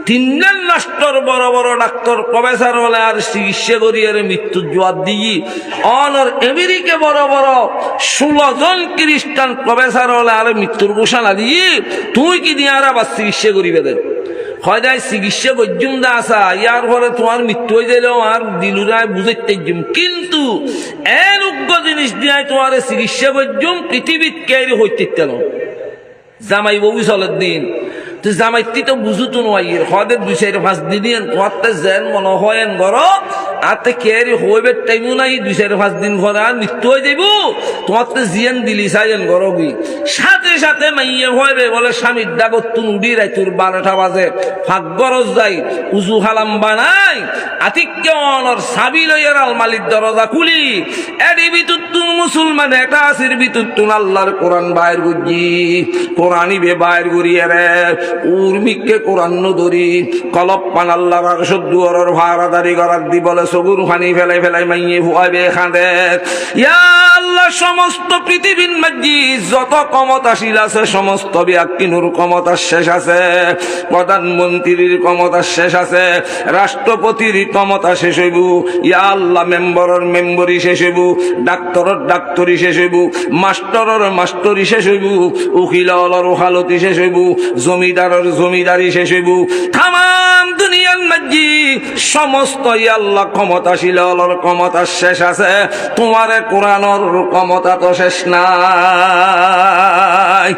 3 দিন নষ্টর বড় বড় ডাক্তার প্রফেসর হলে আর চিকিৎসা করি আর মৃত্যুর জবাব দিই অনর আমেরিকা বড় বড় 16 জন খ্রিস্টান প্রফেসর হলে আর মৃত্যুর ঘোষণা দিই তুই কি দিয়ে আর আবার চিকিৎসা করিবে দেয় হয় যায় চিকিৎসা করজুম দা আসা ইয়ার পরে তোমার মৃত্যু হয়ে যাইলেও আর দিলুরায় বুঝাইতে কিন্তু এর উগ্র জিনিস দিয়ে তোমার চিকিৎসা করজুম পৃথিবীত কেরি হইতে জামাই বউ চলের দিন তো জামাইতি তো বুঝুতো নয় হদের 2-5 দিন তোমার যেন মনে হয় গর আর কেয়ারি হইবে টাইমও নাই 2-5 দিন ঘরে আর মৃত্যু হয়ে যাইব তোমার তো জিয়ান দিলি চাইলেন গর গই সাথে সাথে মাইয়ে হইবে বলে স্বামীর ডাগত তুন উড়ি রাইতুর 12টা বাজে ফাঁক গরজ যাই উজু হালাম বানাই আতিক্য অনর সাবি লইয়ার আলমালির দরজা খুলি এডি ভিতর তুন মুসলমান এটা আসির ভিতর তুন আল্লাহর কোরআন বাইর গুজি কোরআনই বে বাইর গুরিয়ে রে উর্মিকে কোরআন ধরি কলপ পান আল্লাহর আরশের দুয়ারের ভাড়াদারি করার দি বলে সগুর পানি ফেলাই ফেলাই মাইয়ে ফুয়াইবে খাঁদে ইয়া আল্লাহ সমস্ত পৃথিবীর মধ্যে যত ক্ষমতাশীল আছে সমস্ত ব্যক্তির ক্ষমতার শেষ আছে প্রধানমন্ত্রীর ক্ষমতার শেষ আছে রাষ্ট্রপতির ক্ষমতা শেষ হইব ইয়া আল্লাহ মেম্বরের মেম্বরি শেষ হইব ডাক্তারের ডাক্তারি শেষ হইব মাস্টারের মাস্টারি শেষ হইব উকিলের ওকালতি শেষ হইব জমিদারের জমিদারি শেষ হইব তাম দুনিয়ার মধ্যে সমস্ত আল্লাহ ক্ষমতাশীল ক্ষমতার শেষ আছে তোমার কোরআনের ক্ষমতা তো শেষ নাই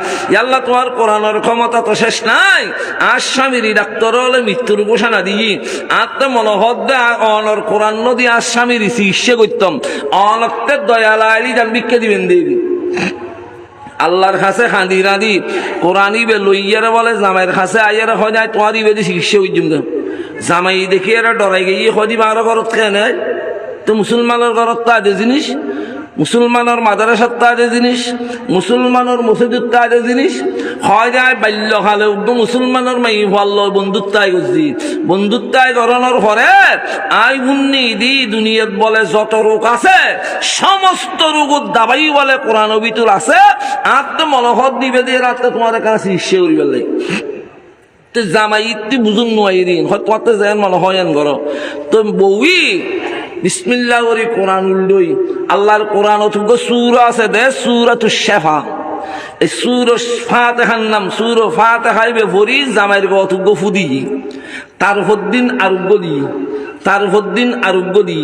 আল্লাহ তোমার কোরআনের ক্ষমতা তো শেষ নাই আর স্বামীর ডাক্তার হলে মৃত্যুর ঘোষণা দিই আর তো মনোহর অনর কোরআন নদী আর স্বামীর চিকিৎসা করতাম অনকের দয়াল আইলি যান ভিক্ষা দিবেন দিবি আল্লাহর কাছে খাঁদি রাঁধি কোরআনই বে লইয়ারে বলে জামাইয়ের কাছে আইয়ারে হয় যায় তোমার ইবেদি চিকিৎসা হইজুম জামাই দেখি এরা ডরাই গিয়ে হদি মার ঘরত খেয়ে নেয় তো মুসলমানের ঘরত তো আদে জিনিস মুসলমানের মাদ্রাসার তো আদে জিনিস মুসলমানের মসজিদত তো আদে জিনিস হয় যায় বাল্যকালে মুসলমানের মাই ভাল্ল বন্ধুত্বায় গজি বন্ধুত্বায় গরণের পরে আই বুন্নি দি দুনিয়াত বলে যত রোগ আছে সমস্ত রোগত দাবাই বলে কোরআন ভিতর আছে আর তো মনোহর দিবে দিয়ে রাতে তোমার কাছে চিকিৎসা করিবার লাগে তো জামাই তুই বুঝুন নয় হয়তো কত যেন মনে হয় ঘর তো বউই বিসমিল্লাহ করি কোরআন উল্ডই আল্লাহর কোরআন অথুক সূরা আছে দে সূরাতুশ শিফা এই সূরা ফাতিহার নাম সূরা ফাতিহা বে ভরি জামাইর অথুক ফুদি তার দিন আরোগ্য দি তার দিন আরোগ্য দি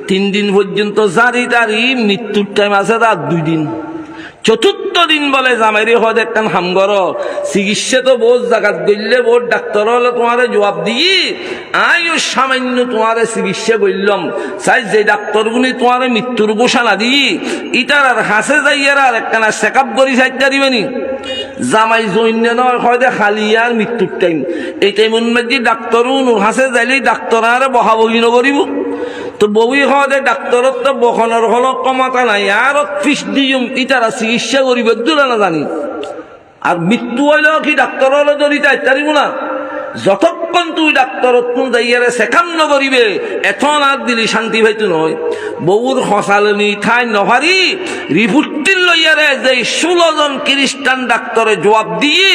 3 দিন পর্যন্ত জারি তারি মৃত্যুর টাইম আছে রাত 2 দিন চতুর্থ দিন বলে জামাইরে হদ একখান হামগর চিকিৎসা তো বহুত জায়গাত গইলে বহুত ডাক্তার হলে তোমারে জবাব দিই আইও সামান্য তোমারে চিকিৎসা করলাম চাই যে ডাক্তার গুলি তোমারে মৃত্যুর ঘোষণা দিই ইটার আর হাসে যাইয়ার আর একখানা চেক আপ করি চাইতে দিবেনি জামাই জৈন্য নয় হয় দে খালি আর মৃত্যুর টাইম এই টাইমের মধ্যে ডাক্তারও হাসে যাইলেই ডাক্তার আর বহাবহি নকরিব তো বউই হওয়া ডাক্তারত তো বখনের হল কমাতা নাই আর ফিস দিম ইটারা চিকিৎসা করিব দূরে না জানি আর মৃত্যু হইলেও কি ডাক্তার হলে ধরিতে ইত্যাদিব না যতক্ষণ তুই ডাক্তারত যাইয়ারে সেখান নকরিবে এখন আর দিলি শান্তি পাইতো নয় বউর হসালনি ঠাই নভারি রিপোর্টিল লইয়ারে যে 16 জন খ্রিস্টান ডাক্তারে জবাব দিয়ে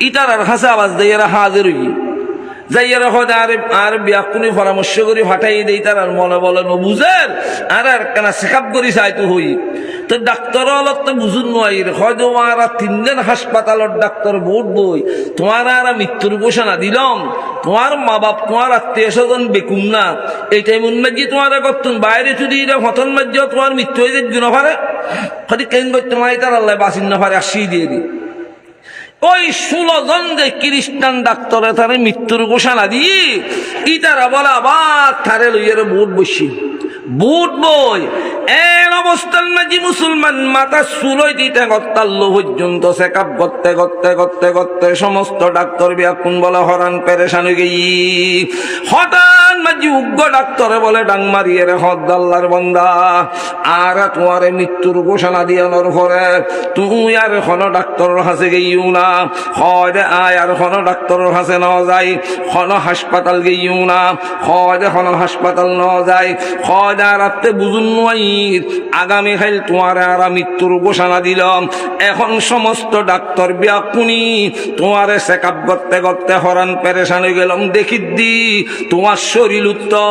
ইটার আর হাসে আওয়াজ দিয়ারে হাজির হই যাইয়ারা হয় আর ব্যাকুনি পরামর্শ করে ফাটাই দেই তার আর মনে বলে নবুঝের আর কেনা চেকআপ করি চাইতো হই তো ডাক্তার হলত তো বুঝুন নয় হয়তো আর 3 দিন হাসপাতালের ডাক্তার ভোট বই তোমার আর মৃত্যুর ঘোষণা দিলাম তোমার মা বাপ তোমার আত্মীয় স্বজন বেকুম না এই টাইমের মধ্যে তোমার করতুন বাইরে যদি হতন মধ্যে তোমার মৃত্যু হয়ে যেত না পারে হয়তো কেন তোমার তার আল্লাহ বাসিন না পারে আসি দিয়ে দিই ওই 16 জন যে খ্রিস্টান ডাক্তারে তারে মৃত্যুর ঘোষণা দিয়ে ইতারা বলে আবার তারে লইয়ারে বুট বসি বুট বই এর অবস্থান মাঝি মুসলমান মাথা সুলই দিতে গত্তাল্লো পর্যন্ত চেক আপ করতে করতে করতে করতে সমস্ত ডাক্তার বিয়াকুন বলে হরান পেরেশান হয়ে গেই হঠাৎ মাঝি উগ্র ডাক্তারে বলে ডাং মারিয়ে রে হদ আল্লাহর বান্দা আর তোমারে মৃত্যুর ঘোষণা দিয়ানোর পরে তুই আর কোনো ডাক্তারের কাছে গেইও না হয় রে আয় আর কোনো ডাক্তারের কাছে না যাই কোনো হাসপাতাল গেইও না হয় রে কোনো হাসপাতাল না যাই হয় রাতে বুঝুন নয় আগামী কাল তোমার আর মৃত্যুর ঘোষণা দিলাম এখন সমস্ত ডাক্তার ব্যাকুনি তোমারে চেক আপ করতে করতে হরান পেরেশান হয়ে গেলাম দেখি দি তোমার শরীর তো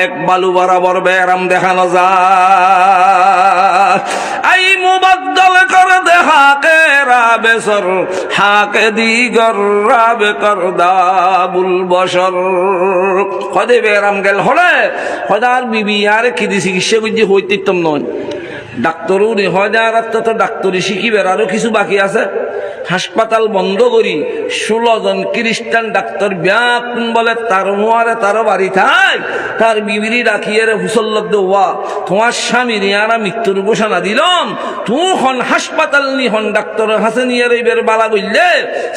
এক বালু বরাবর ব্যায়াম দেখানো যায় আই মুবাদ্দাল করে দেখা কে রাবে সর হাকে দিগর রাবে করদাবুল বশর কদে ব্যায়াম গেল হলে হদার বিবি আর কি দি চিকিৎসা করছি হইতেম নয় ডাক্তারও নে হয় না আর তো ডাক্তারি শিখিবে আরো কিছু বাকি আছে হাসপাতাল বন্ধ করি 16 জন খ্রিস্টান ডাক্তার ব্যাকুন বলে তার মোয়ারে তার বাড়ি থাই তার বিবিরি রাখিয়ে হুসল্লব্দ হওয়া তোমার স্বামী নিয়ারা মৃত্যুর ঘোষণা দিলাম তুই হন হাসপাতাল নি হন ডাক্তার হাসে নিয়ে এবার বালা বললে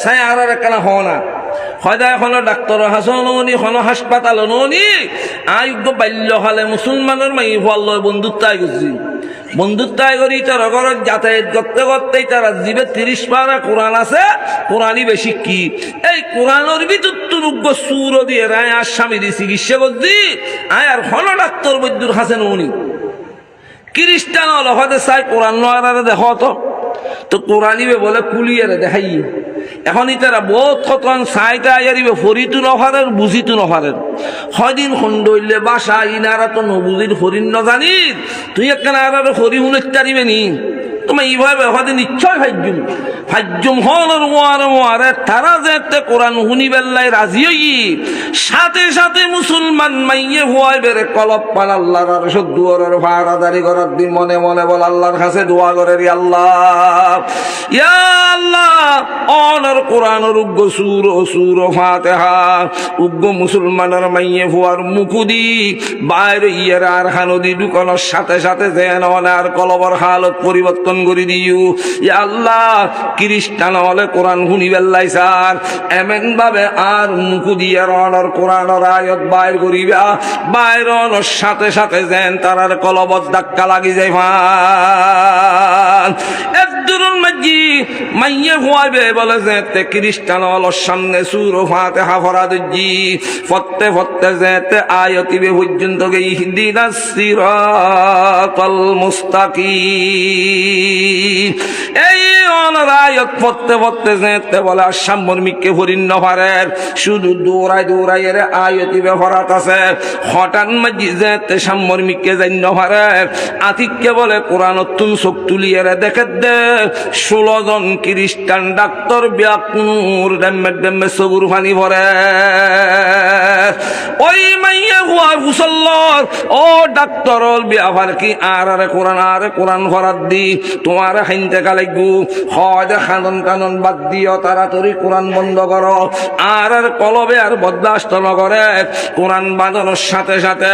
সাই আর কেন হ না হয়তো এখনো ডাক্তার হাসনি হন হাসপাতাল নি আয়োগ্য বাল্যকালে মুসলমানের মাই হল বন্ধুত্বায় গেছি বন্ধুত্বায় করি তার ঘর যাতায়াত করতে করতেই তারা জীবে 30 পারা কোরআন আছে কোরআনই বেশি কি এই কোরআনের ভিতর তুরুগ্য সুর দিয়ে রায় আর স্বামীর চিকিৎসা করছি আয় আর হন ডাক্তার বৈদ্যুর হাসেন উনি খ্রিস্টান হলো হয়তো চাই কোরআন নয়ারে দেখো তো কোরআনিবে বলে কুলিয়ারে দেখাই এখন তারা বহুত কতন চাইটা আইয়ারিবে ফরিতু নফারের বুঝিতু নফারের হয়দিন খন্ডইলে বাসা ইনারা তো নবুজির হরিণ ন জানিস তুই একখানা আর হরি হুনেটারিবে নি তোমার এইভাবে হয়তো নিশ্চয় ফাজ্জুম হনের মোয়ারে তারা যেতে কোরআন হুনি বেল্লাই রাজি হই সাথে সাথে মুসলমান মাইয়ে হওয়াই বেড়ে কলপ পান আল্লাহর আর সদ্দুয়ারের ভাড়াদারি করার দিন মনে মনে বল আল্লাহর কাছে দোয়া করে রে আল্লাহ ইয়া আল্লাহ অনর কোরআনের উগ্র সুর ফাতিহা উগ্র মুসলমানের মাইয়ে হওয়ার মুকুদি বাইরে ইয়ার আর হানদি ঢুকানোর সাথে সাথে যেন আর কলবর হালত পরিবর্তন করে দিও ইয়া আল্লাহ খ্রিস্টান হলে কোরআন শুনি বেল্লাই স্যার এমন ভাবে আর মুখ দিয়ে রনর কোরআনের আয়াত বাইর করিবা বাইরন সাথে সাথে যেন তারার কলবত ধাক্কা লাগি যায় একদুরুন মাজি মাইয়ে হুয়াবে বলে যেতে খ্রিস্টান হলর সামনে সুর ফাতিহা পড়া দিজি ফতে ফতে যেতে আয়াতিবে পর্যন্ত গই ইহদিনাস সিরাতাল মুস্তাকিম এই অনারায়ত পড়তে পড়তে যেতে বলে সাম্মর্মিককে হরিণ পারের শুধু দৌড়াই দৌড়াই এর আয়তি ব্যবহারাত আছে হঠাৎ মাঝি যেতে সাম্মর্মিককে জান্য পারের আতিককে বলে কোরআন তুন চোখ তুলিয়ে দেখে দে 16 জন খ্রিস্টান ডাক্তার ব্যাকুর ডেম্মে ডেম্মে চগুর পানি ভরে ওই মাইয়া হুয়া হুসল্লর ও ডাক্তার ব্যাপার কি আর কোরআন ভরাত দি তোমার হাইনতে কালাইগু হয় খানন কানন বাদ দিও তাড়াতাড়ি কোরআন বন্ধ করো আর কলবে আর বরদাস্ত ন করে কোরআন বাঁধানোর সাথে সাথে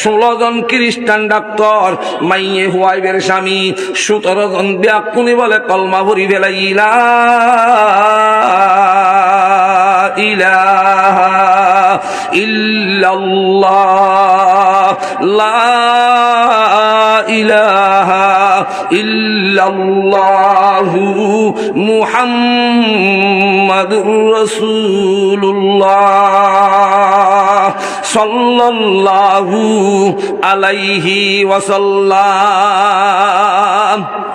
16 জন খ্রিস্টান ডাক্তার মাইয়ে হুয়াইবের স্বামী 17 জন ব্যাকুনি বলে কলমা ভরি ফেলাইলা ইলাহা ইল্লাল্লাহ লা ইলাহা ইল্লাল্লাহু মুহাম্মাদুর রাসূলুল্লাহ সাল্লাল্লাহু আলাইহি ওয়াসাল্লাম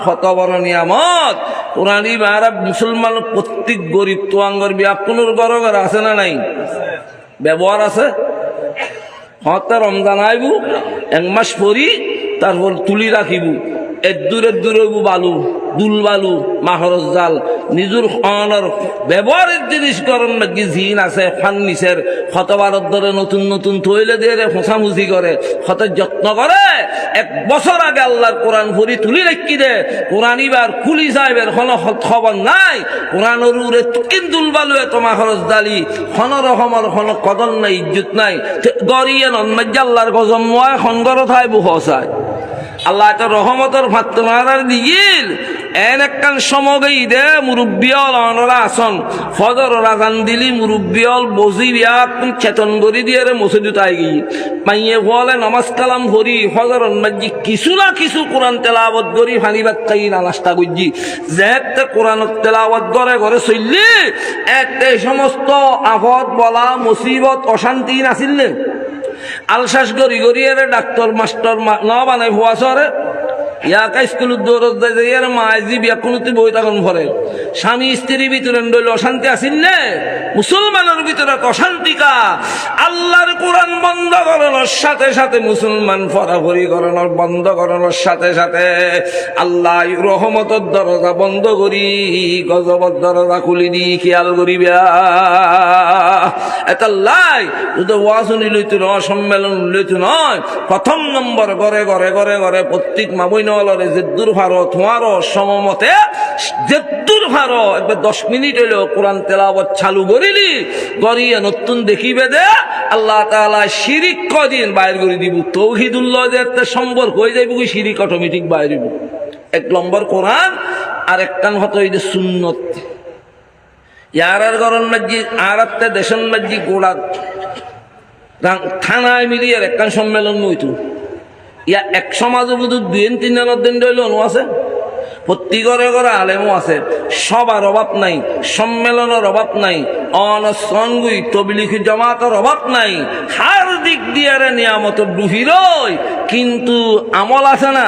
কত বড় নিয়ামত কোরআনী বারা মুসলমান প্রত্যেক গরিব তো আঙ্গর ব্যাকুনুর ঘর ঘর আছে না নাই ব্যবহার আছে হতে রমজান আইবু 1 মাস পরি তারপর তুলি রাখিবু দূরে বালু দুল বালু মাহরজ জাল নিজুর অনর ব্যবহারের জিনিস করেন নাকি জিন আছে ফার্নিচার শতবারত ধরে নতুন নতুন তৈলে দিয়ে ফোঁসামুচি করে শত যত্ন করে 1 বছর আগে আল্লাহর কোরআন ভরি তুলি রাখি দে কোরআন ইবার খুলি যাইবের কোনো খবর নাই কোরআনের উড়ে তুকিন দুল বালু এত মাহরজ দালি কোনো রকমের কোনো কদর নাই ইজ্জত নাই গড়িয়ে নন্মাজ্য আল্লাহর গজম ময় খনগর থাই বুহসায় আল্লাহ তো রহমতর ভাত মারার দিল এন একখান সমগই দে মুরব্বিয়ল অনরা আসন ফজর রাজান দিলি মুরব্বিয়ল বজি বিয়া চেতন করি দিয়ে রে মসজিদ তাই গিয়ে মাইয়ে বলে নমাজ কালাম ভরি ফজর মাঝি কিছু না কিছু কোরআন তেলাওয়াত করি ফানিবাত খাই না নাস্তা করছি যেতে কোরআন তেলাওয়াত করে ঘরে চললি একটা সমস্ত আফত বলা মুসিবত অশান্তি নাছিল আলসাস গড়ি গড়িয়ে ডাক্তার মাস্টার ন বানাই হওয়া সরে ইয়াকা স্কুলের দৌড়ত যায় মাঝি বিয়া কোনোতে বই তখন ভরে স্বামী স্ত্রীর ভিতরে রইল অশান্তি আসিল নে মুসলমানের ভিতরে অশান্তিকা আল্লাহর কোরআন বন্ধ করানোর সাথে সাথে মুসলমান ফরাফরি করানোর বন্ধ করানোর সাথে সাথে আল্লাহ রহমতের দরজা বন্ধ করি গজবর দরজা খুলি দি খেয়াল করিবা এটা লাই যদি ওয়াজনি লইতে নয় সম্মেলন লইতে নয় প্রথম নম্বর ঘরে ঘরে ঘরে ঘরে প্রত্যেক মাবই নলরে যেদুর ভারো তোমারও সমমতে যেদুর ভারো একবার 10 মিনিট হইল কোরআন তেলাওয়াত চালু করিলি গড়িয়ে নতুন দেখিবে দে আল্লাহ তাআলা শিরিক কদিন বাইর করে দিব তৌহিদুল্লাহ যে একটা সম্পর্ক হয়ে যাইব কি শিরিক অটোমেটিক বাইর হইব 1 নম্বর কোরআন আর একখান হতো এই যে সুন্নত ইয়ারার গরন মাঝি আর একটা দেশন মাঝি গোড়া থানায় মিলিয়ে একখান সম্মেলন হইতো ইয়া এক সমাজের মধ্যে 2-3 জনের দিন রইল আছে প্রতি ঘরে ঘরে আলেমও আছে সবার অভাব নাই সম্মেলনের অভাব নাই অনসঙ্গুই তবলিগি জামাতের অভাব নাই হার দিক দিয়ে নিয়ামতের ডুহিরই কিন্তু আমল আছে না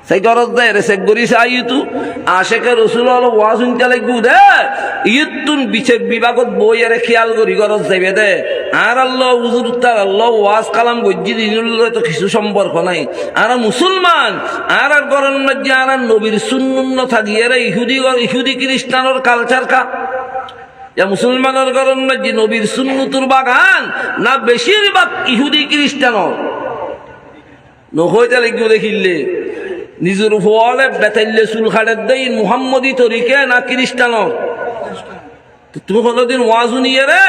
সেই গরজ দেয় রে সে গরিছে আইতু আশেকে রসুল হলো ওয়াজ শুনতে লাগবু দে ইতুন বিচের বিভাগত বই এর খেয়াল করি গরজ যাবে দে আর আল্লাহ হুজুর তার আল্লাহ ওয়াজ কালাম গজ্জি দিনুল তো কিছু সম্পর্ক নাই আর মুসলমান আর গরন মধ্যে আর নবীর সুন্নত থাকিয়ে রে ইহুদি খ্রিস্টানের কালচার কা মুসলমানের গরন মধ্যে নবীর সুন্নতুর বাগান না বেশিরভাগ ইহুদি খ্রিস্টানের নহইতে লাগবে দেখিলে নিজের ফলে বেতাইলে চুল খাড়ের দেই মুহাম্মদী তরিকে না খ্রিস্টানর তুমি কোনোদিন ওয়াজু নিয়ে রে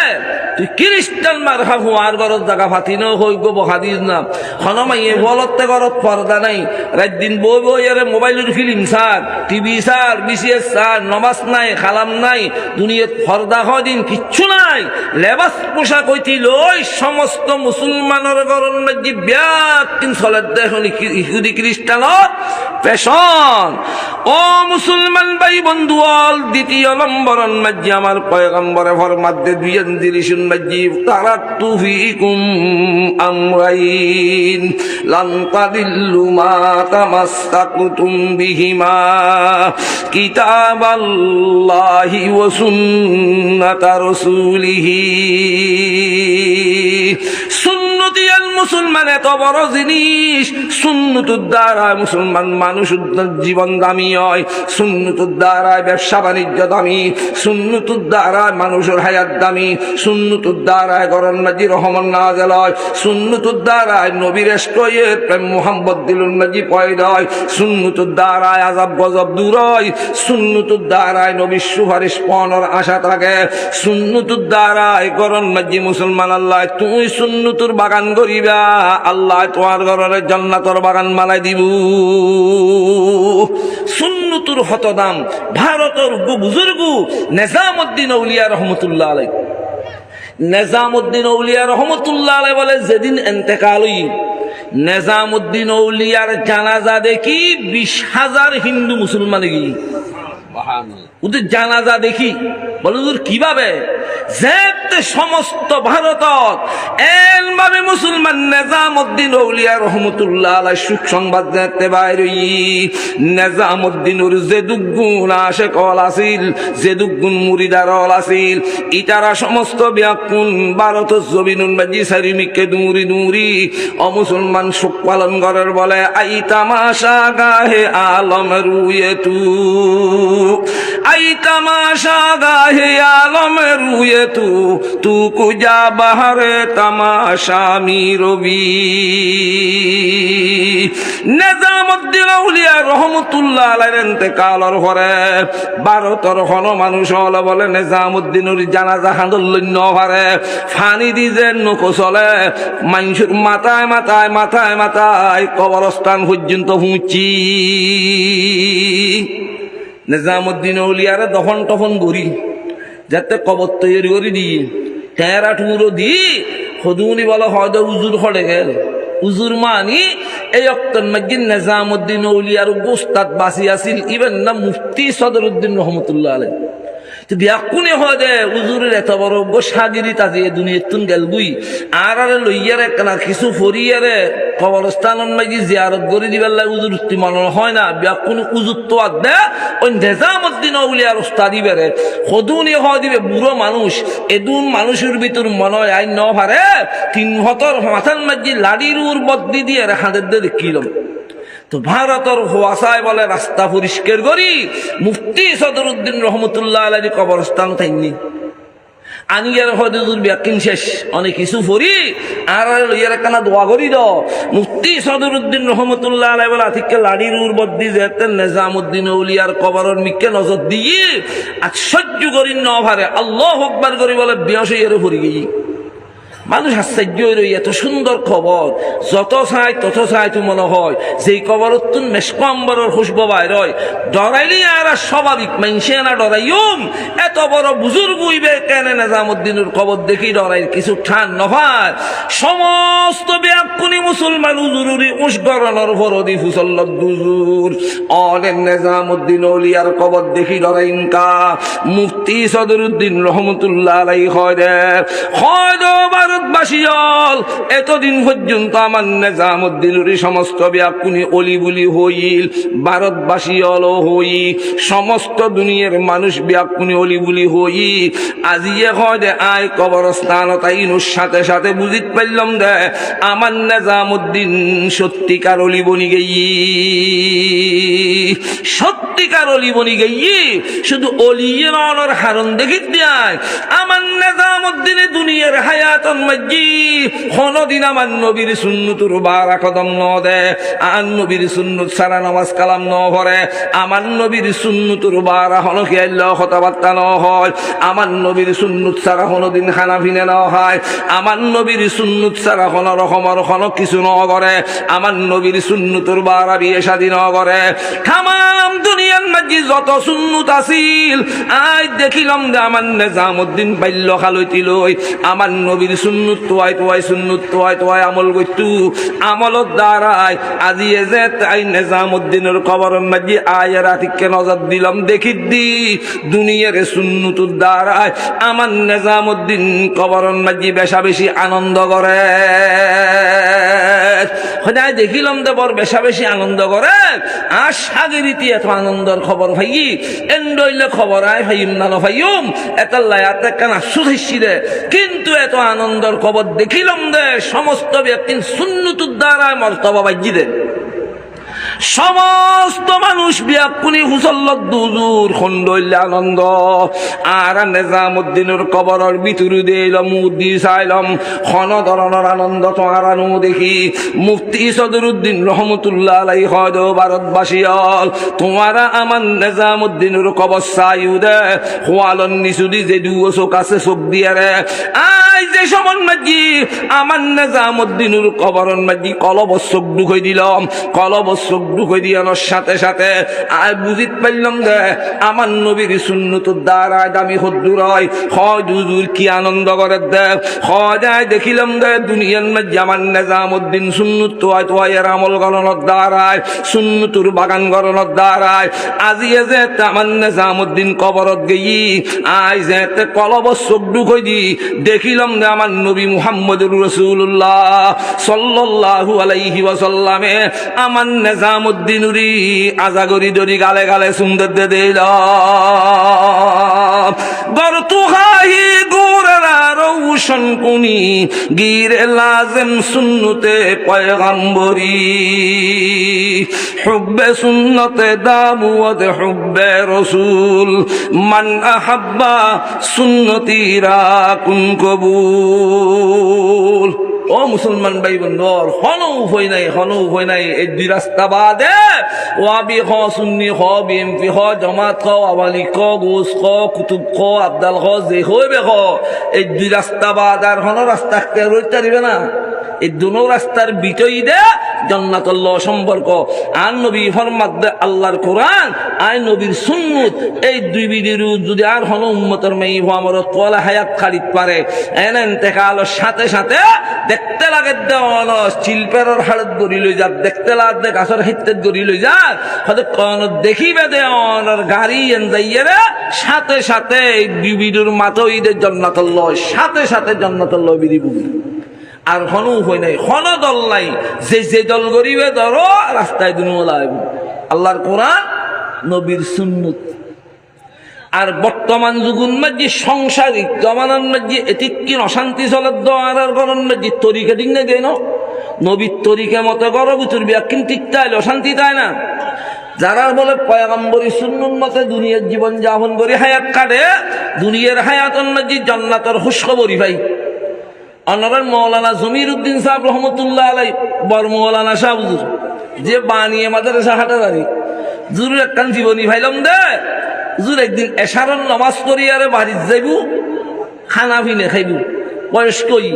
তুই খ্রিস্টান মার খাবো আর ঘরত জায়গা ফাতি ন হই গো বহাদিস না হনমাইয়ে বলতে ঘরত পর্দা নাই রাত দিন বই বই আরে মোবাইলের ফিল্ম সার টিভি সার বিসিএস সার নমাজ নাই খালাম নাই দুনিয়াত পর্দা দিন কিচ্ছু নাই লেবাস পোশাক হইতি লই সমস্ত মুসলমানের গরণ মাঝি ব্যাকিন চলে দেখুন ইহুদি খ্রিস্টানত পেশন ও মুসলমান ভাই বন্ধু অল দ্বিতীয় নম্বরন মাঝি আমার পয়গম্বরে ফরমাত দে দুইজন জিনিসুন মাঝি তারাতু ফিকুম আমরাইন লান তাদিল্লু মা তামাসসাকুতুম বিহিমা কিতাবাল্লাহি ওয়া সুন্নাতা রাসূলিহি সুন্নতি আল মুসলমান এত বড় জিনিস সুন্নতুর দ্বারা মুসলমান মানুষ জীবন দামি হয় সুন্নতুর দ্বারা ব্যবসা বাণিজ্য দামি সুন্নতুর দ্বারা মানুষের হায়াত দামি সুন্নতুর দ্বারা গরন মাঝি রহমান নাযিল হয় সুন্নতুর দ্বারা নবীর ইশকে প্রেম মুহাম্মদ দিলুন মাঝি পয়দা হয় সুন্নতুর দ্বারা আযাব গজব দূর হয় সুন্নতুর দ্বারা নবীর সুপারিশ পাওয়ার আশা থাকে সুন্নতুর দ্বারা গরন মাঝি মুসলমান আল্লাহ তুই সুন্নতুর বাগান করিবা আল্লাহ তোমার ঘরের জান্নাতের বাগান বানাই দিব সুন্নতুর হতদাম ভারতের বুজুর্গ নিজামউদ্দিন আউলিয়া রহমতুল্লাহ আলাইহি নিজামউদ্দিন আউলিয়া রহমতুল্লাহ আলাইহি বলে যেদিন ইন্তেকাল হই নিজামউদ্দিন আউলিয়ার জানাজা দেখি 20,000 হিন্দু মুসলমান গিয়ে ওদের জানাজা দেখি বলে কিভাবে যে সমস্ত ভারতত এমভাবে মুসলমান নিজামউদ্দিন আউলিয়া রহমতুল্লাহ আলাইহি সুখ সংবাদ দিতে বাইরে নিজামউদ্দিনের যে দুগুণ আশেক হল আছিল যে দুগুণ মুরিদার হল আছিল ইতারা সমস্ত ব্যাকুল ভারতের জমিনুন মাঝি সারিমিকে দূরি দূরি অমুসলমান সুখ পালন করার বলে আই তামাশা গাহে আলম রুয়ে তু আই তামাশা গাহে আলম রুয়ে তু কুজা বাহারে তামাশা মি রবি নিজামউদ্দিন আউলিয়া রহমতুল্লাহ আলাইহির ইন্তেকালর পরে ভারতের কোন মানুষ হলে বলে নিজামউদ্দিনের জানাজা হাঁদল লইন্য পারে ফানি দি যে নৌকো চলে মানুষের মাথায় মাথায় মাথায় মাথায় কবরস্থান পর্যন্ত পৌঁছি নিজামউদ্দিন আউলিয়ারে দফন টফন করি যাতে কবর তৈরি করে দিই টেরা টুরো দি সদুনি বলে হয়তো উজুর হড়ে গেল উজুর মানি এই অক্তর মধ্যে নিজামউদ্দিন আউলিয়ার গোস্তাদ বাসি আছিল ইবেন না মুফতি সদরউদ্দিন রহমতুল্লাহ আলাইহি ব্যাকুনে হয় দে উজুরের এত বড় সাগিরি তাজি দুনিয়াতুন গেল গুই আর লইয়ারে কেনা কিছু ফরিয়ারে কবরস্থানের মাঝে জিয়ারত করে দিবার লাগে উজুর মনে হয় না ব্যাকুন উজুর তো দে ওই নিজামউদ্দিন আউলিয়ার উস্তাদি বেড়ে সদুনি হয় দিবে বুড়ো মানুষ এদুন মানুষের ভিতর মনে হয় আইন ন পারে 3 মাথার মাঝে লাড়ির উর বদ্দি দিয়ে হাতের দিয়ে দেখিলাম তো ভারতের হোয়াসায় বলে রাস্তা পরিষ্কার করি মুফতি সদরউদ্দিন রহমতুল্লাহ আলাইহি কবরস্থান থাইনি আনিয়ার হদুর ব্যাকিন শেষ অনেক কিছু ফরি আর লইয়ার কানা দোয়া করি দ মুফতি সদরউদ্দিন রহমতুল্লাহ আলাইহি বলে আতিকে লাড়ির উর বদ্দি যেতে নিজামউদ্দিন আউলিয়ার কবরের মিকে নজর দিয়ে আশ্চর্য করি ন পারে আল্লাহু আকবার করি বলে বিয়াস এর ফরি গই মানুষ আশ্চর্য রই এত সুন্দর খবর যত চাই তত চাই তো মনে হয় যেই কবরতুন মেসকম্বরের খুশবু বাইর হয় ডরাইলি আর স্বাভাবিক মানুষে না ডরাইম এত বড় বুজুর্গ হইবে কেন নিজামউদ্দিনের কবর দেখি ডরাই কিছু ঠান নহয় সমস্ত ব্যাকুনি মুসলমান হুজুরি উসগরণের ফরদি ফুসল্লত দুজুর অনেক নিজামউদ্দিন আউলিয়ার কবর দেখি ডরাইন কা মুফতি সদরউদ্দিন রহমতুল্লাহ আলাইহি হয় ভারতবাসী এতদিন পর্যন্ত আমার নিজামউদ্দিনের সমস্ত ব্যাকুনি অলি বলি হইল ভারতবাসী হই সমস্ত দুনিয়ার মানুষ ব্যাকুনি অলি বলি হই আজিয়ে হয় দে আয় কবরস্থান তাইনুর সাথে সাথে বুঝিত পারলাম দে আমার নিজামউদ্দিন সত্যিকার অলি বনি গেই সত্যিকার অলি বনি গেই শুধু অলিয়ের অনর হারণ দেখিত দেয় আমার নিজামউদ্দিন দুনিয়ার হায়াতন মাঝি কোনদিন আমার নবীর সুন্নতুর বারা কদম ন দে আর নবীর সুন্নত সারা নামাজ কালাম ন পড়ে আমার নবীর সুন্নতুর বারা হলো কি আল্লাহ কথাবার্তা ন হয় আমার নবীর সুন্নত সারা কোনদিন খানা পিনে ন হয় আমার নবীর সুন্নত সারা কোন রকমের কোন কিছু ন করে আমার নবীর সুন্নতুর বারা বিয়ে শাদী ন করে তামাম দুনিয়ার মাঝি যত সুন্নত আছিল আজ দেখিলাম যে আমার নিজামউদ্দিন বাল্য খালইতি লই আমার নবীর সুন্নত তোয়াই সুন্নত তোয়াই আমল করতু আমলত দ্বারাই আজি যে তাই নিজামউদ্দিনের কবরের মাঝি আয় রাতিকে নজর দিলাম দেখি দি দুনিয়ার সুন্নতুর দ্বারাই আমার নিজামউদ্দিন কবরের মাঝি বেশা বেশি আনন্দ করে খোদাই দেখিলাম দে বড় বেশা বেশি আনন্দ করে আর সাগরিতি এত আনন্দর খবর ভাই এন্ডইলে খবর আয় ভাইম না ভাইম এতাল্লাই এত কেন আফসোস রে কিন্তু এত আনন্দর খবর দেখিলাম দে সমস্ত ব্যক্তি সুন্নতুর দ্বারা মর্তবা বাজি দে সমস্ত মানুষ বিয়াপুনি হুসল্লত দুজুর খন্ডইলে আনন্দ আর নিজামউদ্দিনের কবরের ভিতরে দিলাম মুদি চাইলাম খন ধরনের আনন্দ তোমারানো দেখি মুফতি সদরুদ্দিন রহমতুল্লাহ আলাই হয়তো ভারতবাসী হল তোমারা আমার নিজামউদ্দিনের কবর চাইও দে হোয়ালন নিচুদি যে দুও চোখ আছে চোখ দিয়ে রে আই যে সমন মাঝি আমার নিজামউদ্দিনের কবরের মাঝি কলবর চোখ ঢুকাই দিলাম কলবর চোখ ঢুকাই দিয়ানোর সাথে সাথে আয় বুঝিত পারলাম দে আমার নবীর সুন্নতুর দ্বারা দামি হদ্দুর হয় হয় দুজুর কি আনন্দ করে দে হয় দেখিলাম দে দুনিয়ার মাঝে আমার নিজামউদ্দিন সুন্নত তোয়াইয়ের আমল গণনার দ্বারায় সুন্নতুর বাগান গণনার দ্বারায় আজি যে আমার নিজামউদ্দিন কবরত গেই আই যে কলবর চোখ ঢুকাই দি দেখিলাম দে আমার নবী মুহাম্মদুর রাসূলুল্লাহ সাল্লাল্লাহু আলাইহি ওয়াসাল্লামে আমার নিজামউদ্দিনুরি আজাগরি দরি গালে গালে সুন্দর দে দিল গরতু হাহি গোরা রৌশন কুনি গিরে লাজেম সুন্নতে পয়গম্বরি হুব্বে সুন্নতে দাবুত হুব্বে রসুল মান আহাব্বা সুন্নতি রাকুন কবুল ও মুসলমান ভাই বন্ধুর হনও হই নাই এই দুই রাস্তা বাদে ওয়াবি খ সুন্নি খ বিএমপি খ জামাত খ আওয়ালি খ গোস খ কুতুব খ আবদাল খ যে হইবে খ এই দুই রাস্তা বাদ আর হন রাস্তা রইতে দিবে না এই দুনো রাস্তার বিটই দে জান্নাতুল্লাহ সম্পর্ক আর নবী ফরমাত দে আল্লাহর কোরআন আই নবীর সুন্নত এই দুই বিধির যদি আর হন উম্মতের মেয়ে আমার তোলা হায়াত খালিদ পারে এনেন তেকালোর সাথে সাথে দেখতে লাগে দেওয়ান শিল্পের হালত গড়ি লই যা দেখতে লাগে গাছের হিত্তের গড়ি লই যা হয়তো কোন দেখিবে দেওয়ান গাড়ি এন যাইয়ে সাথে সাথে বিবিডুর মাতইদের জান্নাতুল্লাহ সাথে সাথে জান্নাতুল্লাহ বিধি বুবি আর হনু হই নাই হন দল নাই যে দল গরিবে ধরো রাস্তায় দুনিয়া আল্লাহর কোরআন নবীর সুন্নত আর বর্তমান যুগুন মাঝে সংসারিক জমানার মাঝে এটি কি অশান্তি চলে দোয়ার গরম মাঝে তরিকা দিক না দেন নবীর তরিকা মতো গর ভিতর ব্যাখ্যান ঠিক তাইলে অশান্তি তাই না যারা বলে পয়গম্বরী সুন্নত মতে দুনিয়ার জীবন যাপন করে হায়াত কাটে দুনিয়ার হায়াতন মাঝে জান্নাতের খুশখবরি ভাই অনরের মৌলানা জমির উদ্দিন সাহেব রহমতুল্লাহ আলাই বর মৌলানা শাহ হুজুর যে বানিয়ে মাদ্রাসা হাটাদারি জুরুর একখান জীবনী ভাইলাম দে হুজুর একদিন এশারন নামাজ পড়িয়ারে বাড়ির যাইব খানা পিনে খাইব বয়স্কই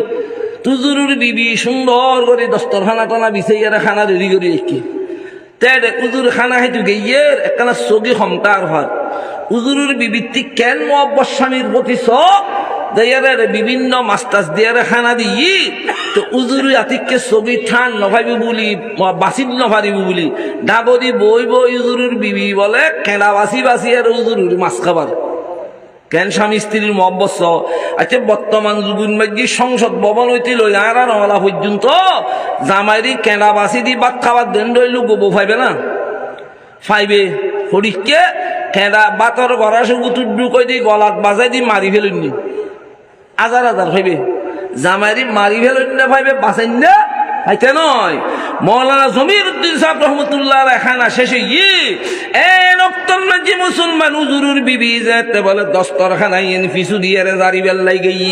তুজুরুর বিবি সুন্দর করে দস্তরখানা টানা বিছাইয়ারে খানা রেডি করে এসছি তেরে উজুর খানা খাইতু গিয়ের একখানা চগি ক্ষমতার হয় উজুরুর বিবৃতি কেন মহব্বত স্বামীর প্রতি বিভিন্ন মাস্টার্স দিয়ে খানা দিই তো উজুরি আতিককে ছবি ঠান নভাবি বলি বাসিব নভারিব বলি ডাবদি বই বই উজুরুর বিবি বলে কেনা বাসি বাসি আর উজুরুর মাছ খাবার কেন স্বামী স্ত্রীর মহব্বত আচ্ছা বর্তমান যুগুন মাঝি সংসদ ভবন হইতে লই আর নলা পর্যন্ত জামাইরি কেনা বাসি দি বাদ খাবার দেন রইল গোবো ফাইবে না ফাইবে হরিককে কেনা বাতর গড়া সুগুতুর ঢুকাই দি গলাত বাজাই দি মারি ফেলুননি হাজার হাজার ভাইবে জামাইরি মারি ফেলেন না ভাইবে বাঁচেন না হাইতে নয় মৌলানা জমির উদ্দিন সাহেব রহমতুল্লাহ আলাইহি খানা শেষে নক্তর মাঝে মুসলমান হুজুরের বিবি যেতে বলে দস্তরখানায় ফিসু দিয়ে জারি বেল্লাই গেই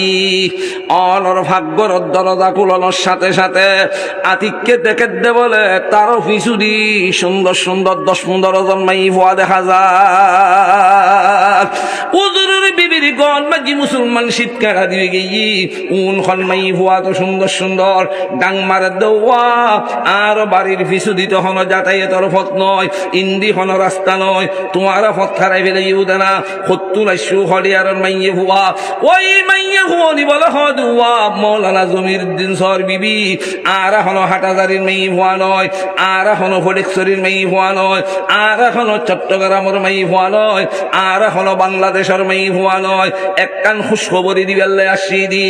অনর ভাগ্যর দরজা কুলানোর সাথে সাথে আতিককে দেখে দে বলে তারও ফিসু দি সুন্দর সুন্দর 10-15 জন মাই ভুয়া দেখা যায় হুজুরের বিবির গন মাঝে মুসলমান শীতকারা দিয়ে গেই উন খন মাই ভুয়া তো সুন্দর সুন্দর ডাং মারে দেওয়া আর বাড়ির ফিসু দিতে হন যাতায়াতের পথ নয় ইন্দি হন রাস্তা নয় তোমার পথ খারাই ফেলে ইউদে না সত্তর আইসু হরিয়ার মাইয়ে ভুয়া ওই মাইয়ে ভুয়নি বলে হদুয়া মৌলানা জমির উদ্দিন সর বিবি আর এখনো হাটাজারির মেয়ে ভুয়া নয় আর এখনো ফটিকছড়ির মেয়ে ভুয়া নয় আর এখনো চট্টগ্রামের মেয়ে ভুয়া নয় আর এখনো বাংলাদেশের মেয়ে ভুয়া নয় একখান খুশখবরি দিবেল্লে আসি দি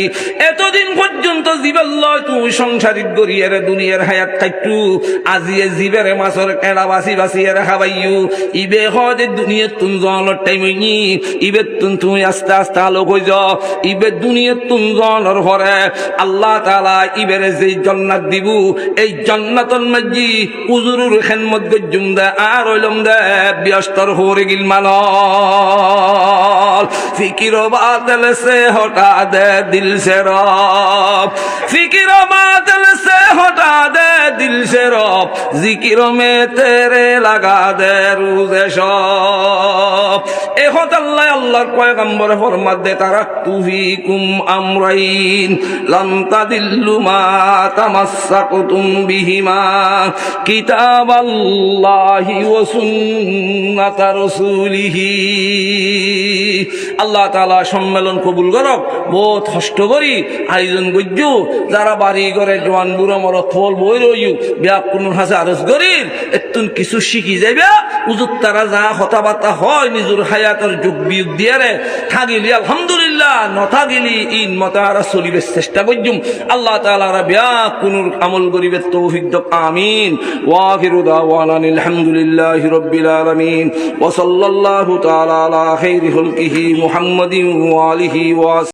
এতদিন পর্যন্ত দিবেল্লয় তুই সংসারিক গড়িয়ারে দুনিয়ার হায়াত খাইটু আজিয়ে জিবেরে মাছর কেড়া বাসি বাসিয়ে রেখা বাইয়ু ইবে হজে দুনিয়ার তুন জনের টাইম হইনি ইবে তুই আস্তে আস্তে আলোক হয়ে যাও ইবে দুনিয়ার তুন জনের ঘরে আল্লাহ তাআলা ইবেরে যেই জান্নাত দিব এই জান্নাতন মাঝি হুজুরুর খেদমত গজ্জুম দে আর হইলম দে ব্যস্তর হরে গিল মানল ফিকির বাদল সে হটা দে দিল সে রব ফিকির বাদল সে হটা দে দিল সে রব জিকির মে তেরে লাগা দে রুজে সব এহত আল্লাহ আল্লাহর পয়গম্বর ফরমাত দে তারাকতু ফিকুম আমরাইন লাম তাদিল্লু মা তামাসসাকতুম বিহিমা কিতাবাল্লাহি ওয়া সুন্নাতা রাসূলিহি আল্লাহ তাআলা সম্মেলন কবুল করক বহুত কষ্ট করি আয়োজন গজ্জু যারা বাড়ি করে জওয়ান বুড়ো মরত ফল বই রইউ বিয়া কোন হাসে আরজ করির এতুন কিছু শিখি যাবে উজুত তারা যা কথাবার্তা হয় নিজের হায়াতের যোগ বিয়োগ দিয়ারে থাকিলি আলহামদুলিল্লাহ নথাগিলি ইন মতারা চলিবে চেষ্টা করজুম আল্লাহ তাআলা বিয়া কোনুর আমল করিবে তৌফিক দক আমিন ওয়া আখিরু দাওয়ানা আলহামদুলিল্লাহি রাব্বিল আলামিন ওয়া সাল্লাল্লাহু তাআলা আলা খাইরি খালকিহি মুহাম্মাদিন ওয়া আলিহি ওয়া